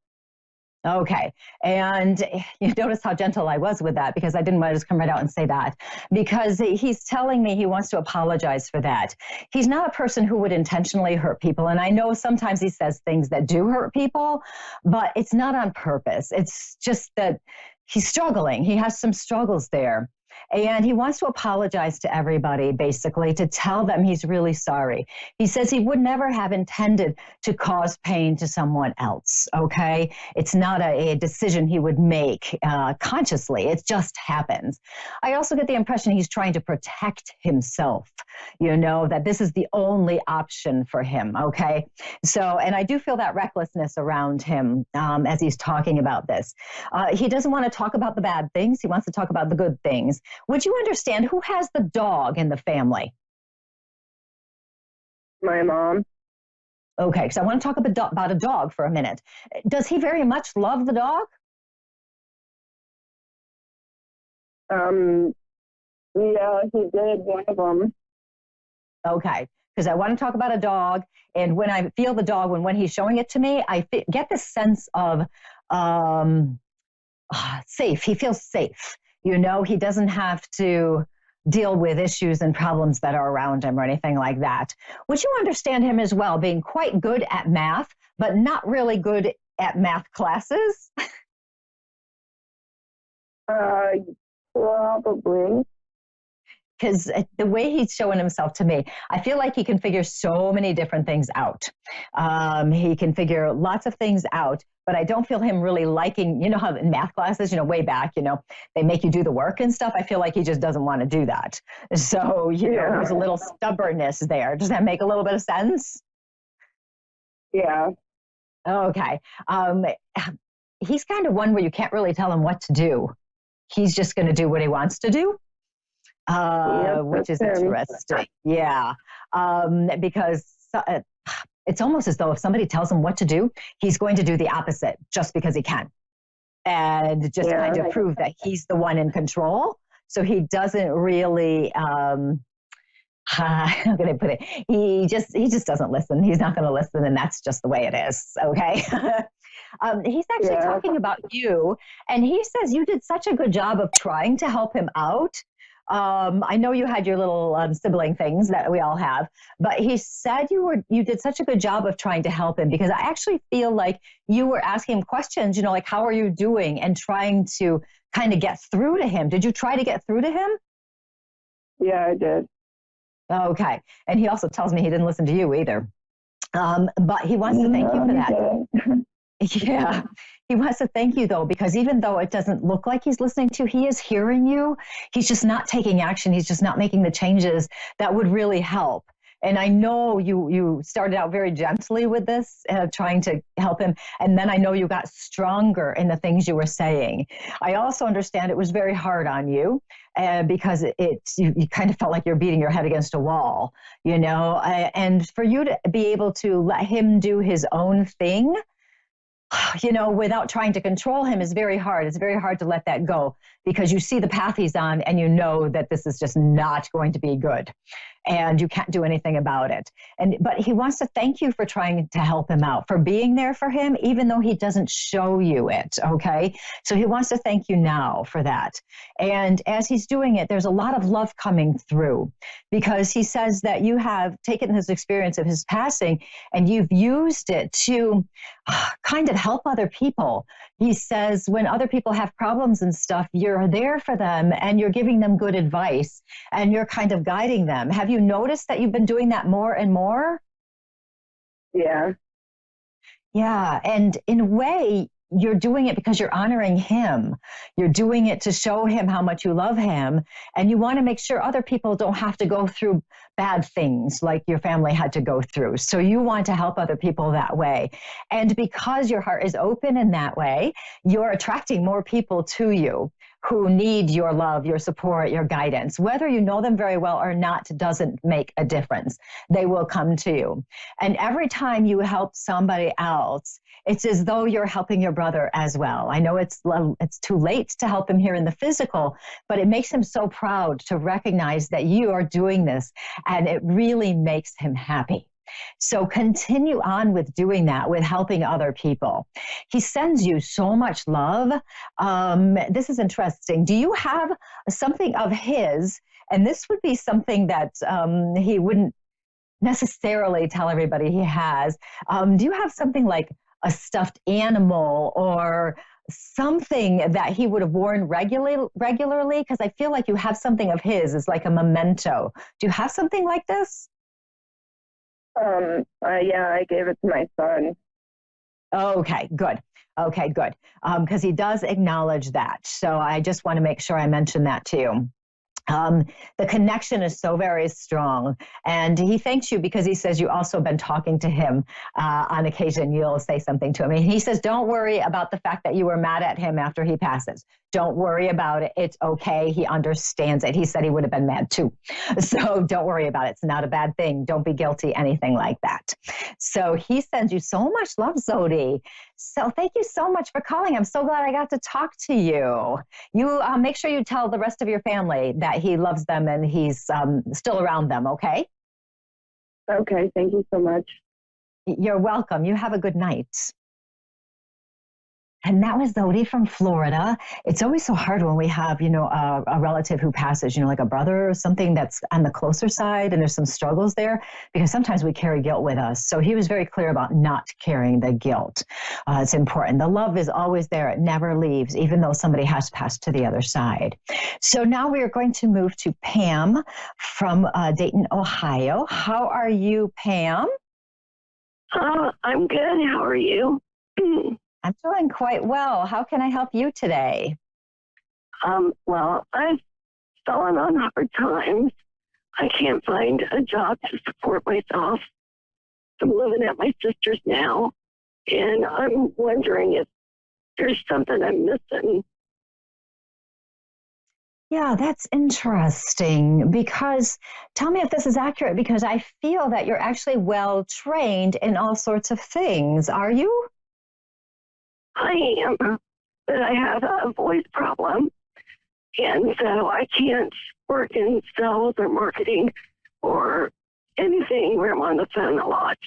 Okay. And you notice how gentle I was with that, because I didn't want to just come right out and say that, because he's telling me he wants to apologize for that. He's not a person who would intentionally hurt people. And I know sometimes he says things that do hurt people, but it's not on purpose. It's just that he's struggling. He has some struggles there. And he wants to apologize to everybody, basically, to tell them he's really sorry. He says he would never have intended to cause pain to someone else, okay? It's not a decision he would make consciously. It just happens. I also get the impression he's trying to protect himself, you know, that this is the only option for him, okay? So, and I do feel that recklessness around him as he's talking about this. He doesn't want to talk about the bad things. He wants to talk about the good things. Would you understand who has the dog in the family? My mom. Okay, because I want to talk about a dog for a minute. Does he very much love the dog? Yeah, he did, one of them. Okay, because I want to talk about a dog, and when I feel the dog, when he's showing it to me, I get this sense of safe. He feels safe. You know, he doesn't have to deal with issues and problems that are around him or anything like that. Would you understand him as well, being quite good at math, but not really good at math classes? Probably. Because the way he's showing himself to me, I feel like he can figure so many different things out. He can figure lots of things out, but I don't feel him really liking, you know how in math classes, you know, way back, you know, they make you do the work and stuff. I feel like he just doesn't want to do that. So, you know, there's a little stubbornness there. Does that make a little bit of sense? Yeah. Okay. He's kind of one where you can't really tell him what to do. He's just going to do what he wants to do. Which is interesting. Yeah. Because it's almost as though if somebody tells him what to do, he's going to do the opposite just because he can. And just kind of prove that he's the one in control. So he doesn't really, how can I put it? He just doesn't listen. He's not going to listen. And that's just the way it is. Okay. He's actually talking about you. And he says you did such a good job of trying to help him out. I know you had your little sibling things that we all have, but he said you did such a good job of trying to help him, because I actually feel like you were asking him questions, you know, like, how are you doing, and trying to kind of get through to him. Did you try to get through to him? Yeah, I did. Okay. And he also tells me he didn't listen to you either. But he wants to thank you for that. Yeah, he wants to thank you, though, because even though it doesn't look like he's listening to you, he is hearing you. He's just not taking action. He's just not making the changes that would really help. And I know you started out very gently with this, trying to help him. And then I know you got stronger in the things you were saying. I also understand it was very hard on you because you kind of felt like you're beating your head against a wall, you know, and for you to be able to let him do his own thing, you know, without trying to control him is very hard. It's very hard to let that go, because you see the path he's on and you know that this is just not going to be good. and you can't do anything about it. But he wants to thank you for trying to help him out, for being there for him, even though he doesn't show you it. Okay. So he wants to thank you now for that. And as he's doing it, there's a lot of love coming through, because he says that you have taken his experience of his passing and you've used it to kind of help other people. He says when other people have problems and stuff, you're there for them and you're giving them good advice and you're kind of guiding them. Have you noticed that you've been doing that more and more? Yeah. Yeah. And in a way, you're doing it because you're honoring him. You're doing it to show him how much you love him. And you want to make sure other people don't have to go through bad things like your family had to go through. So you want to help other people that way. And because your heart is open in that way, you're attracting more people to you who need your love, your support, your guidance. Whether you know them very well or not doesn't make a difference. They will come to you. And every time you help somebody else, it's as though you're helping your brother as well. I know it's too late to help him here in the physical, but it makes him so proud to recognize that you are doing this, and it really makes him happy. So continue on with doing that, with helping other people. He sends you so much love. This is interesting. Do you have something of his? And this would be something that he wouldn't necessarily tell everybody he has. Do you have something like a stuffed animal or something that he would have worn regularly? Because I feel like you have something of his. It's like a memento. Do you have something like this? Yeah, I gave it to my son. Okay, good. Okay, good. Because he does acknowledge that. So I just want to make sure I mention that to you. The connection is so very strong, and he thanks you because he says you also been talking to him on occasion. You'll say something to him, and he says, don't worry about the fact that you were mad at him after he passes. Don't worry about it. It's okay. He understands it. He said he would have been mad too. So don't worry about it. It's not a bad thing. Don't be guilty, anything like that. So he sends you so much love, Zodi. So thank you so much for calling. I'm so glad I got to talk to you. You make sure you tell the rest of your family that he loves them and he's still around them, okay? Okay, thank you so much. You're welcome. You have a good night. And that was Zodi from Florida. It's always so hard when we have, a relative who passes, like a brother or something that's on the closer side, and there's some struggles there, because sometimes we carry guilt with us. So he was very clear about not carrying the guilt. It's important. The love is always there. It never leaves, even though somebody has passed to the other side. So now we are going to move to Pam from Dayton, Ohio. How are you, Pam? I'm good. How are you? I'm doing quite well. How can I help you today? Well, I've fallen on hard times. I can't find a job to support myself. I'm living at my sister's now, and I'm wondering if there's something I'm missing. Yeah, that's interesting, because tell me if this is accurate, because I feel that you're actually well trained in all sorts of things. Are you? I am, but I have a voice problem, and so I can't work in sales or marketing or anything where I'm on the phone a lot.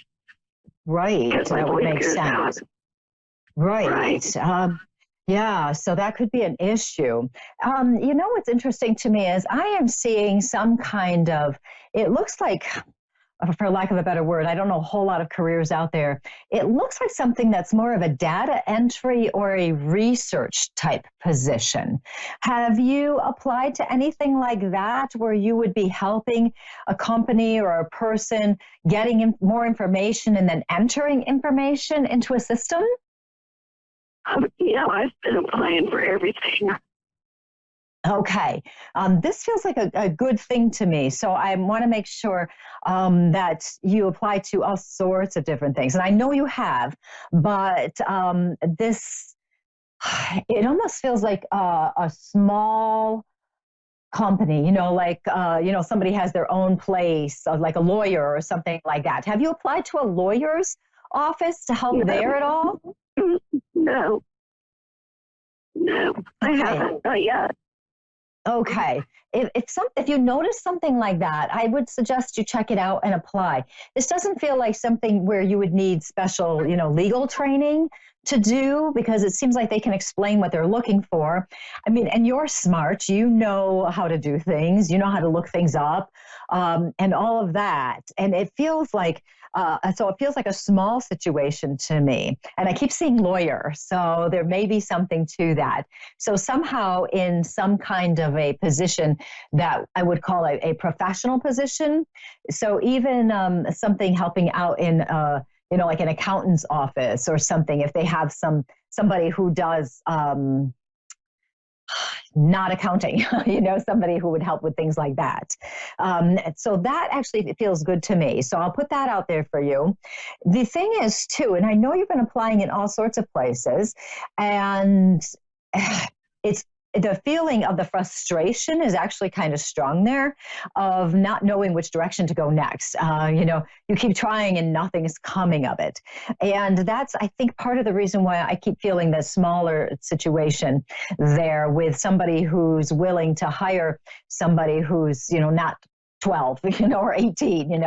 Right, that would make sense. Right. Yeah, so that could be an issue. What's interesting to me is I am seeing some kind of, it looks like, for lack of a better word, I don't know a whole lot of careers out there. It looks like something that's more of a data entry or a research type position. Have you applied to anything like that, where you would be helping a company or a person getting more information and then entering information into a system? I've been applying for everything. Okay. This feels like a good thing to me. So I want to make sure that you apply to all sorts of different things. And I know you have, but it almost feels like a small company, somebody has their own place, like a lawyer or something like that. Have you applied to a lawyer's office to help there at all? No, I haven't, not yet. Okay. If you notice something like that, I would suggest you check it out and apply. This doesn't feel like something where you would need special, legal training to do, because it seems like they can explain what they're looking for. I mean, and you're smart. You know how to do things. You know how to look things up, and all of that. And it feels like so it feels like a small situation to me. And I keep seeing lawyer, so there may be something to that. So somehow in some kind of a position that I would call a professional position. So even something helping out in, like an accountant's office or something, if they have somebody who does not accounting, somebody who would help with things like that. So that actually feels good to me. So I'll put that out there for you. The thing is too, and I know you've been applying in all sorts of places, and it's the feeling of the frustration is actually kind of strong there, of not knowing which direction to go next. You keep trying and nothing is coming of it. And that's, I think, part of the reason why I keep feeling the smaller situation there, with somebody who's willing to hire somebody who's, not 12, or 18,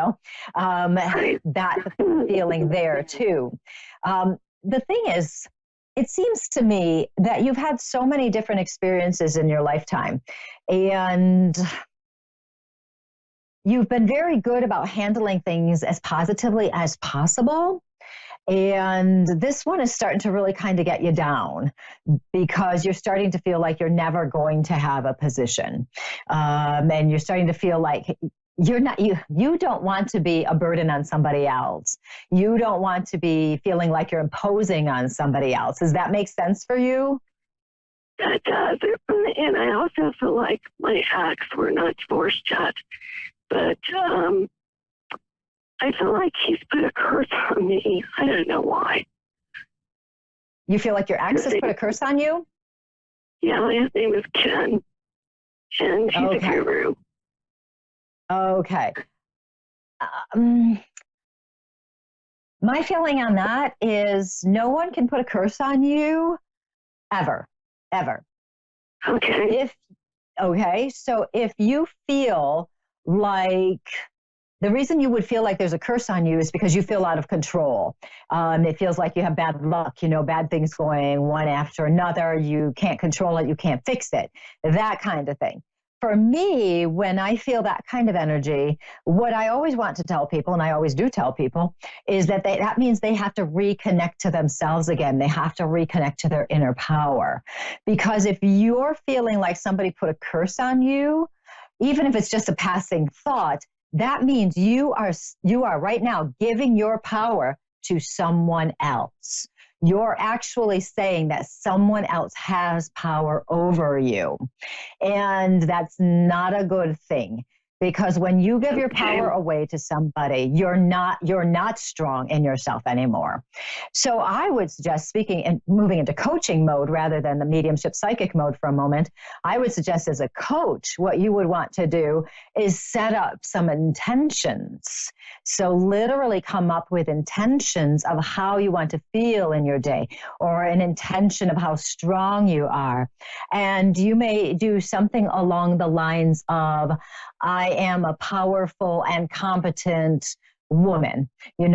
that feeling there too. The thing is, it seems to me that you've had so many different experiences in your lifetime, and you've been very good about handling things as positively as possible. And this one is starting to really kind of get you down, because you're starting to feel like you're never going to have a position. And you're starting to feel like you don't want to be a burden on somebody else. You don't want to be feeling like you're imposing on somebody else. Does that make sense for you? That does. And I also feel like my acts were not forced yet. But I feel like he's put a curse on me. I don't know why. You feel like your ex has put a curse on you? Yeah, his name is Ken. And he's a guru. Okay. My feeling on that is no one can put a curse on you ever. Okay. So if you feel like the reason you would feel like there's a curse on you is because you feel out of control. It feels like you have bad luck, bad things going one after another. You can't control it. You can't fix it. That kind of thing. For me, when I feel that kind of energy, what I always want to tell people, and I always do tell people, is that that means they have to reconnect to themselves again. They have to reconnect to their inner power. Because if you're feeling like somebody put a curse on you, even if it's just a passing thought, that means you are right now giving your power to someone else. You're actually saying that someone else has power over you. And that's not a good thing, because when you give your power away to somebody, you're not strong in yourself anymore. So I would suggest, speaking and moving into coaching mode rather than the mediumship psychic mode for a moment, I would suggest as a coach, what you would want to do is set up some intentions. So literally come up with intentions of how you want to feel in your day, or an intention of how strong you are. And you may do something along the lines of, I am a powerful and competent woman,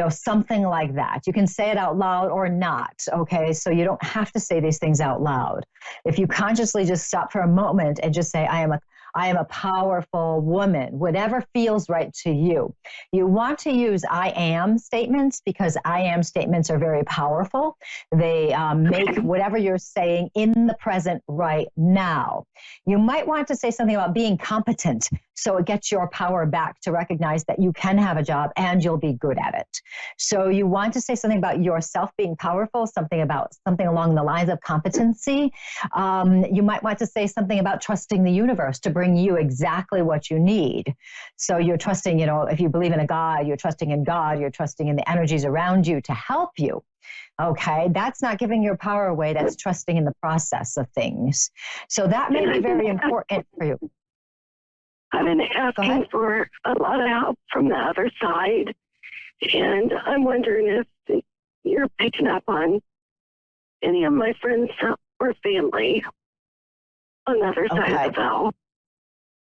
something like that. You can say it out loud or not, okay? So you don't have to say these things out loud. If you consciously just stop for a moment and just say, I am a powerful woman, whatever feels right to you. You want to use I am statements, because I am statements are very powerful. They make whatever you're saying in the present right now. You might want to say something about being competent, so it gets your power back to recognize that you can have a job and you'll be good at it. So you want to say something about yourself being powerful, something along the lines of competency. You might want to say something about trusting the universe to bring you exactly what you need. So you're trusting, if you believe in a God, you're trusting in God, you're trusting in the energies around you to help you. Okay, that's not giving your power away, that's trusting in the process of things. So that may be very important for you. I've been asking for a lot of help from the other side, and I'm wondering if you're picking up on any of my friends or family on the other side of the bell.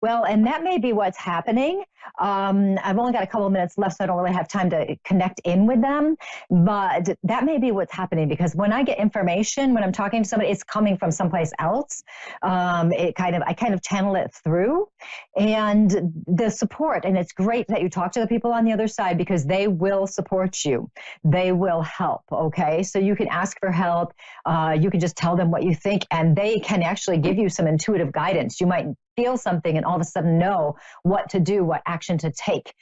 Well, and that may be what's happening. I've only got a couple of minutes left, so I don't really have time to connect in with them. But that may be what's happening, because when I get information, when I'm talking to somebody, it's coming from someplace else. I kind of channel it through, and the support. And it's great that you talk to the people on the other side, because they will support you. They will help. Okay, so you can ask for help. You can just tell them what you think, and they can actually give you some intuitive guidance. You might feel something and all of a sudden know what to do, what action to take.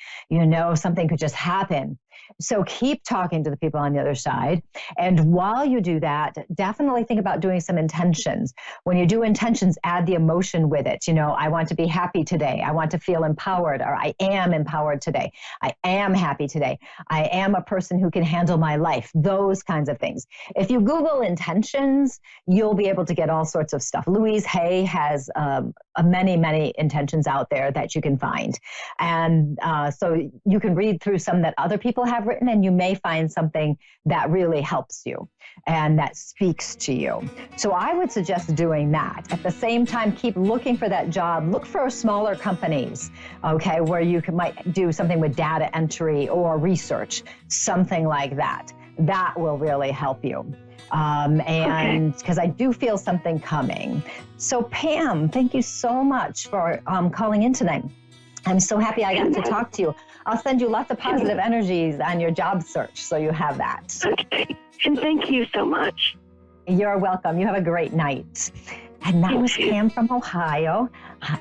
Something could just happen. So keep talking to the people on the other side. And while you do that, definitely think about doing some intentions. When you do intentions, add the emotion with it. I want to be happy today. I want to feel empowered, or I am empowered today. I am happy today. I am a person who can handle my life. Those kinds of things. If you Google intentions, you'll be able to get all sorts of stuff. Louise Hay has many, many intentions out there that you can find. And so you can read through some that other people have written, and you may find something that really helps you and that speaks to you. So I would suggest doing that. At the same time, keep looking for that job. Look for smaller companies, okay, where you might do something with data entry or research, something like that. That will really help you. And because I do feel something coming. So Pam, thank you so much for calling in tonight. I'm so happy I got to talk to you. I'll send you lots of positive energies on your job search, so you have that. Okay. And thank you so much. You're welcome. You have a great night. And that was Pam from Ohio.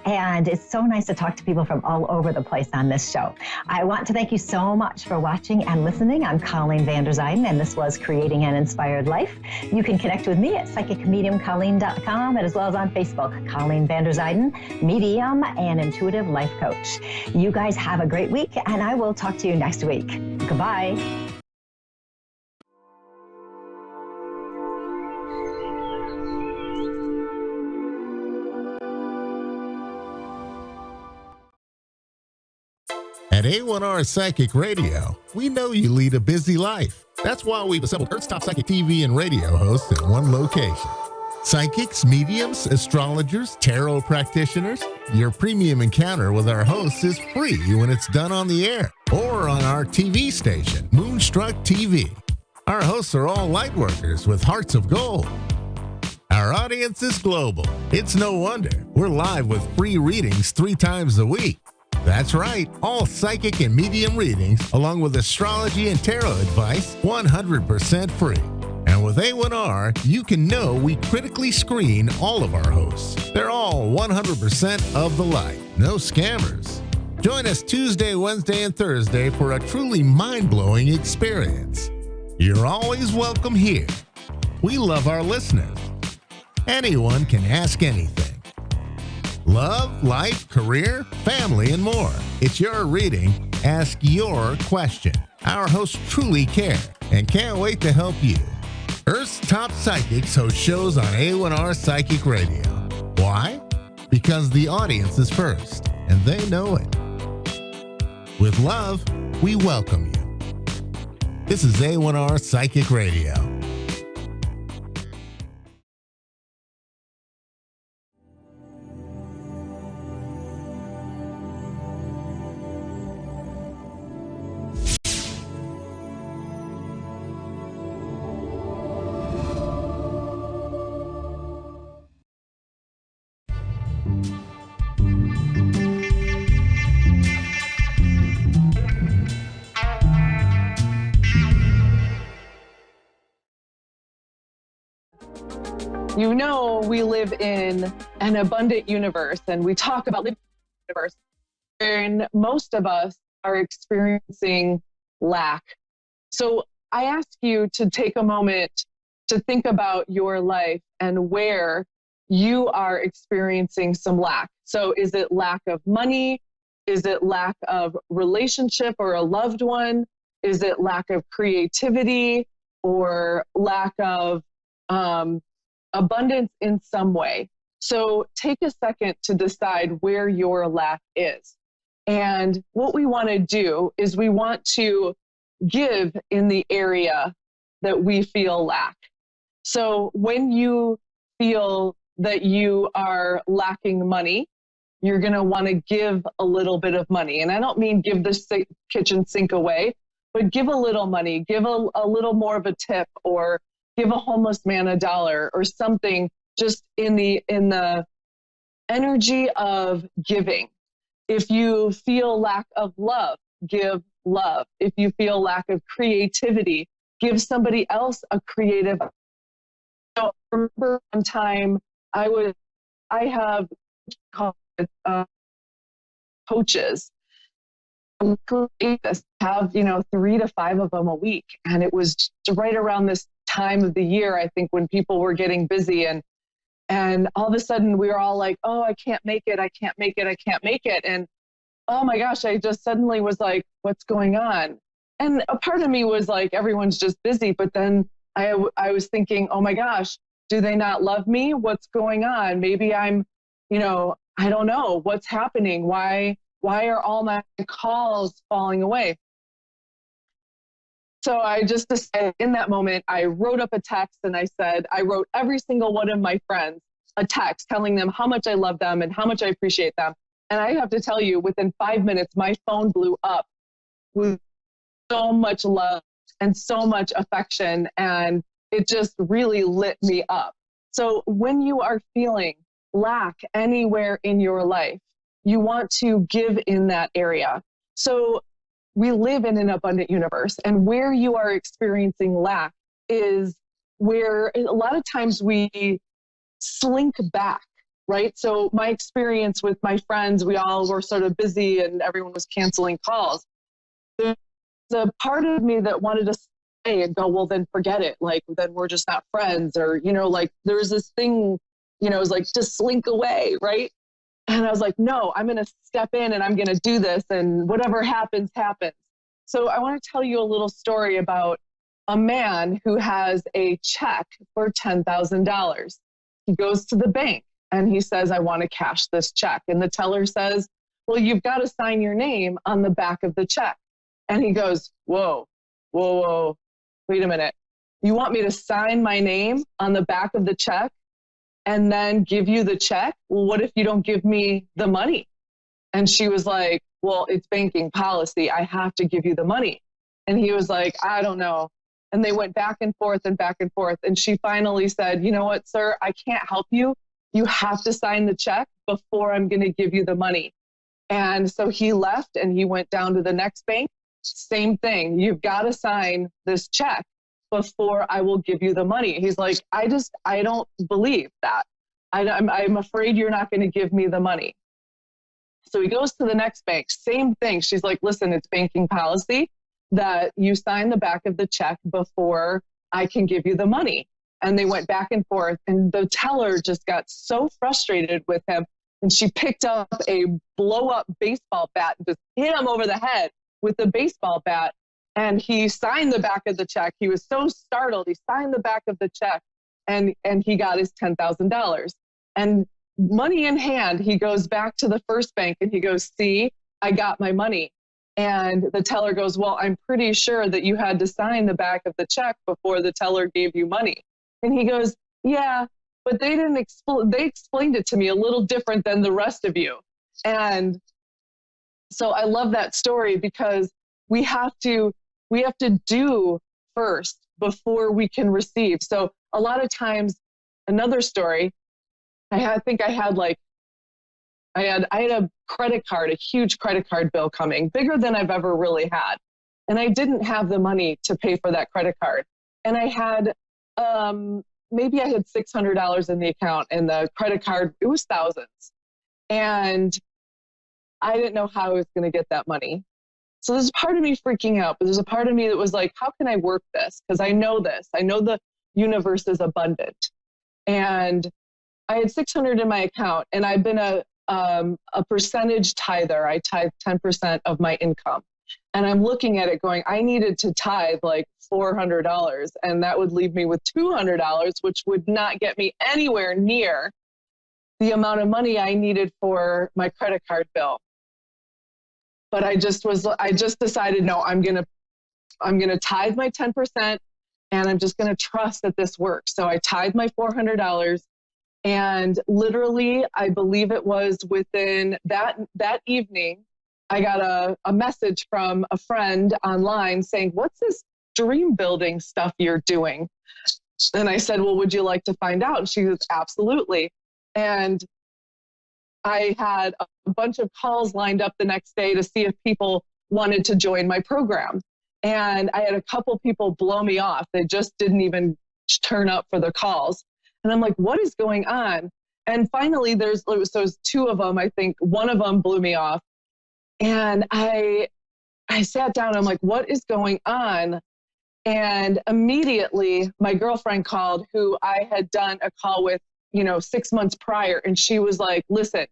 And it's so nice to talk to people from all over the place on this show. I want to thank you so much for watching and listening. I'm Colleen van der Zijden, and this was Creating an Inspired Life. You can connect with me at psychicmediumcolleen.com, and as well as on Facebook, Colleen van der Zijden, medium and intuitive life coach. You guys have a great week, and I will talk to you next week. Goodbye. At A1R Psychic Radio, we know you lead a busy life. That's why we've assembled Earth's top psychic TV and radio hosts in one location. Psychics, mediums, astrologers, tarot practitioners. Your premium encounter with our hosts is free when it's done on the air or on our TV station, Moonstruck TV. Our hosts are all light workers with hearts of gold. Our audience is global. It's no wonder we're live with free readings 3 times a week. That's right, all psychic and medium readings, along with astrology and tarot advice, 100% free. And with A1R, you can know we critically screen all of our hosts. They're all 100% of the light, no scammers. Join us Tuesday, Wednesday, and Thursday for a truly mind-blowing experience. You're always welcome here. We love our listeners. Anyone can ask anything. Love, life, career, family, and more. It's your reading. Ask your question. Our hosts truly care and can't wait to help you. Earth's top psychics host shows on A1R Psychic Radio. Why? Because the audience is first, and they know it. With love, we welcome you. This is A1R Psychic Radio. You know, we live in an abundant universe, and we talk about living in the universe, and most of us are experiencing lack. So I ask you to take a moment to think about your life and where you are experiencing some lack. So is it lack of money? Is it lack of relationship or a loved one? Is it lack of creativity or lack of abundance in some way? So take a second to decide where your lack is. And what we want to do is we want to give in the area that we feel lack. So when you feel that you are lacking money, you're going to want to give a little bit of money. And I don't mean give the kitchen sink away, but give a little money, give a little more of a tip, or give a homeless man $1 or something, just in the energy of giving. If you feel lack of love, give love. If you feel lack of creativity, give somebody else a creative. So I remember one time I have coaches have 3 to 5 of them a week, and it was right around this time of the year, I think, when people were getting busy, and all of a sudden we were all like, oh, I can't make it, and oh my gosh, I just suddenly was like, what's going on? And a part of me was like, everyone's just busy, but then I was thinking, oh my gosh, do they not love me? What's going on? Maybe I'm, I don't know what's happening. Why are all my calls falling away? So I just decided in that moment, I wrote up a text, and I wrote every single one of my friends a text telling them how much I love them and how much I appreciate them. And I have to tell you, within 5 minutes, my phone blew up with so much love and so much affection, and it just really lit me up. So when you are feeling lack anywhere in your life, you want to give in that area. So we live in an abundant universe, and where you are experiencing lack is where a lot of times we slink back, right? So my experience with my friends, we all were sort of busy and everyone was canceling calls. There's a part of me that wanted to stay and go, well, then forget it. Like, then we're just not friends, or, like there's this thing, it was like, just slink away, right? And I was like, no, I'm going to step in and I'm going to do this, and whatever happens, happens. So I want to tell you a little story about a man who has a check for $10,000. He goes to the bank and he says, I want to cash this check. And the teller says, well, you've got to sign your name on the back of the check. And he goes, whoa, wait a minute. You want me to sign my name on the back of the check and then give you the check? Well, what if you don't give me the money? And she was like, well, it's banking policy. I have to give you the money. And he was like, I don't know. And they went back and forth and back and forth. And she finally said, you know what, sir, I can't help you. You have to sign the check before I'm going to give you the money. And so he left and he went down to the next bank. Same thing. You've got to sign this check before I will give you the money. He's like, I don't believe that. I'm afraid you're not going to give me the money. So he goes to the next bank. Same thing. She's like, listen, it's banking policy that you sign the back of the check before I can give you the money. And they went back and forth, and the teller just got so frustrated with him. And she picked up a blow up baseball bat and just hit him over the head with the baseball bat. And he signed the back of the check. He was so startled. He signed the back of the check, and he got his $10,000. And money in hand, he goes back to the first bank and he goes, see, I got my money. And the teller goes, well, I'm pretty sure that you had to sign the back of the check before the teller gave you money. And he goes, yeah, but they didn't they explained it to me a little different than the rest of you. And so I love that story, because we have to do first before we can receive. So a lot of times, another story, I had a credit card, a huge credit card bill coming, bigger than I've ever really had. And I didn't have the money to pay for that credit card. And I had, maybe I had $600 in the account, and the credit card, it was thousands. And I didn't know how I was going to get that money. So there's a part of me freaking out, but there's a part of me that was like, how can I work this? Because I know this. I know the universe is abundant. And I had $600 in my account, and I've been a percentage tither. I tithe 10% of my income. And I'm looking at it going, I needed to tithe like $400, and that would leave me with $200, which would not get me anywhere near the amount of money I needed for my credit card bill. But I just decided, no, I'm going to tithe my 10%, and I'm just going to trust that this works. So I tithe my $400, And literally, I believe it was within that evening, I got a message from a friend online saying, "What's this dream building stuff you're doing?" And I said, "Well, would you like to find out?" And she goes, "Absolutely." And I had a bunch of calls lined up the next day to see if people wanted to join my program. And I had a couple people blow me off. They just didn't even turn up for the calls. And I'm like, what is going on? And finally, there's two of them. I think one of them blew me off. And I sat down. I'm like, what is going on? And immediately my girlfriend called, who I had done a call with, 6 months prior. And she was like, "Listen,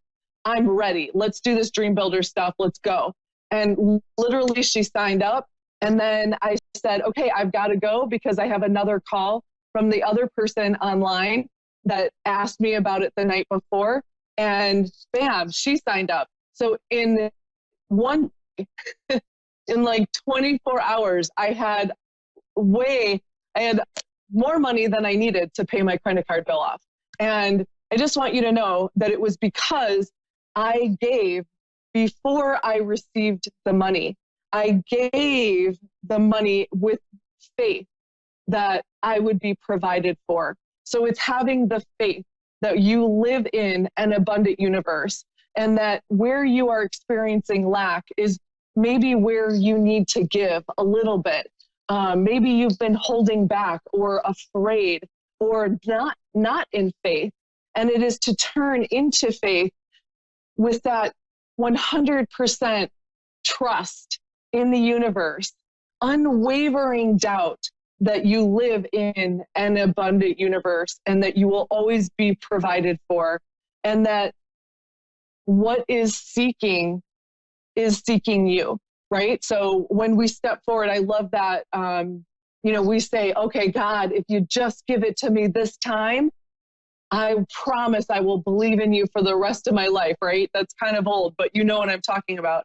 I'm ready. Let's do this dream builder stuff. Let's go." And literally she signed up. And then I said, "Okay, I've got to go because I have another call from the other person online that asked me about it the night before." And bam, she signed up. So in in like 24 hours, I had more money than I needed to pay my credit card bill off. And I just want you to know that it was because I gave before I received the money. I gave the money with faith that I would be provided for. So it's having the faith that you live in an abundant universe, and that where you are experiencing lack is maybe where you need to give a little bit. Maybe you've been holding back or afraid or not in faith. And it is to turn into faith with that 100% trust in the universe, unwavering doubt that you live in an abundant universe and that you will always be provided for, and that what is seeking you, right? So when we step forward, I love that, we say, "Okay, God, if you just give it to me this time, I promise I will believe in you for the rest of my life," right? That's kind of old, but you know what I'm talking about.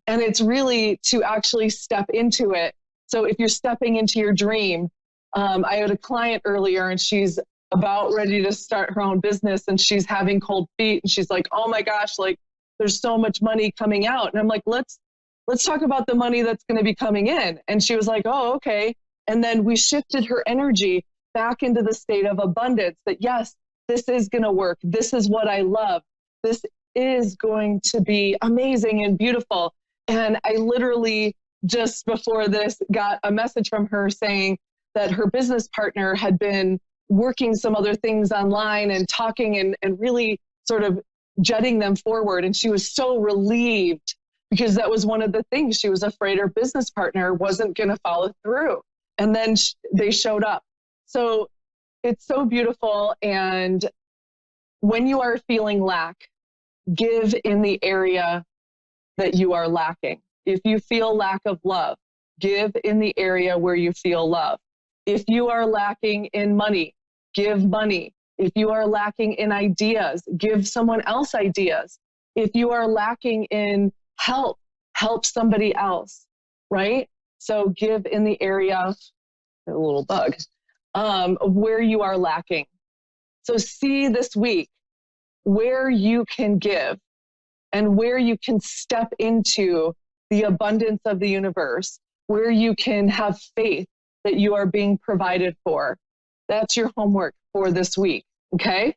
And it's really to actually step into it. So if you're stepping into your dream, I had a client earlier and she's about ready to start her own business and she's having cold feet. And she's like, "Oh my gosh, like there's so much money coming out." And I'm like, let's talk about the money that's going to be coming in. And she was like, "Oh, okay." And then we shifted her energy back into the state of abundance that, yes, this is going to work. This is what I love. This is going to be amazing and beautiful. And I literally just before this got a message from her saying that her business partner had been working some other things online and talking and really sort of jetting them forward. And she was so relieved because that was one of the things. She was afraid her business partner wasn't going to follow through. And then they showed up. So it's so beautiful. And when you are feeling lack, give in the area that you are lacking. If you feel lack of love, give in the area where you feel love. If you are lacking in money, give money. If you are lacking in ideas, give someone else ideas. If you are lacking in help somebody else, right? So give in the area, a little bug, of where you are lacking. So see this week where you can give and where you can step into the abundance of the universe, where you can have faith that you are being provided for. That's your homework for this week, okay?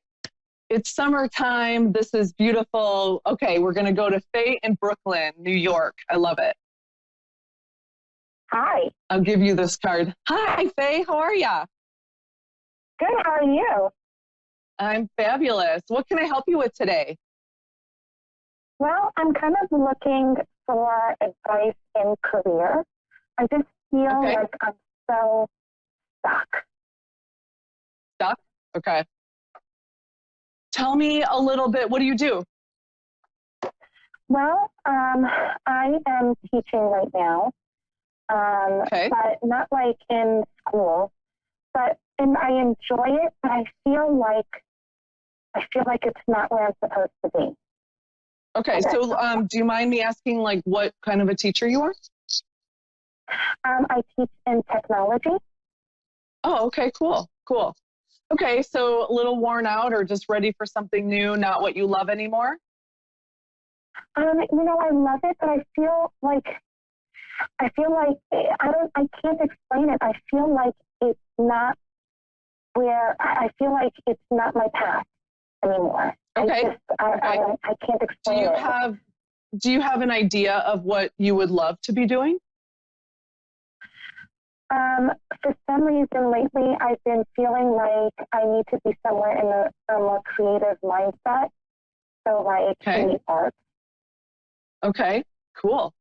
It's summertime. This is beautiful. Okay, we're going to go to Faye in Brooklyn, New York. I love it. Hi. I'll give you this card. Hi, Faye. How are ya? Good. How are you? I'm fabulous. What can I help you with today? Well, I'm kind of looking for advice in career. I just feel like I'm so stuck. Stuck? Okay. Tell me a little bit. What do you do? Well, I am teaching right now, but not like in school. And I enjoy it, but I feel like it's not where I'm supposed to be. Okay, so do you mind me asking, like, what kind of a teacher you are? I teach in technology. Oh, okay, cool. Okay, so a little worn out or just ready for something new, not what you love anymore? I love it, but I feel like I can't explain it. I feel like it's not I feel like it's not my path anymore. Okay. I can't explain it. Do you have an idea of what you would love to be doing? For some reason lately, I've been feeling like I need to be somewhere in a more creative mindset. So like in the arts. Okay, cool.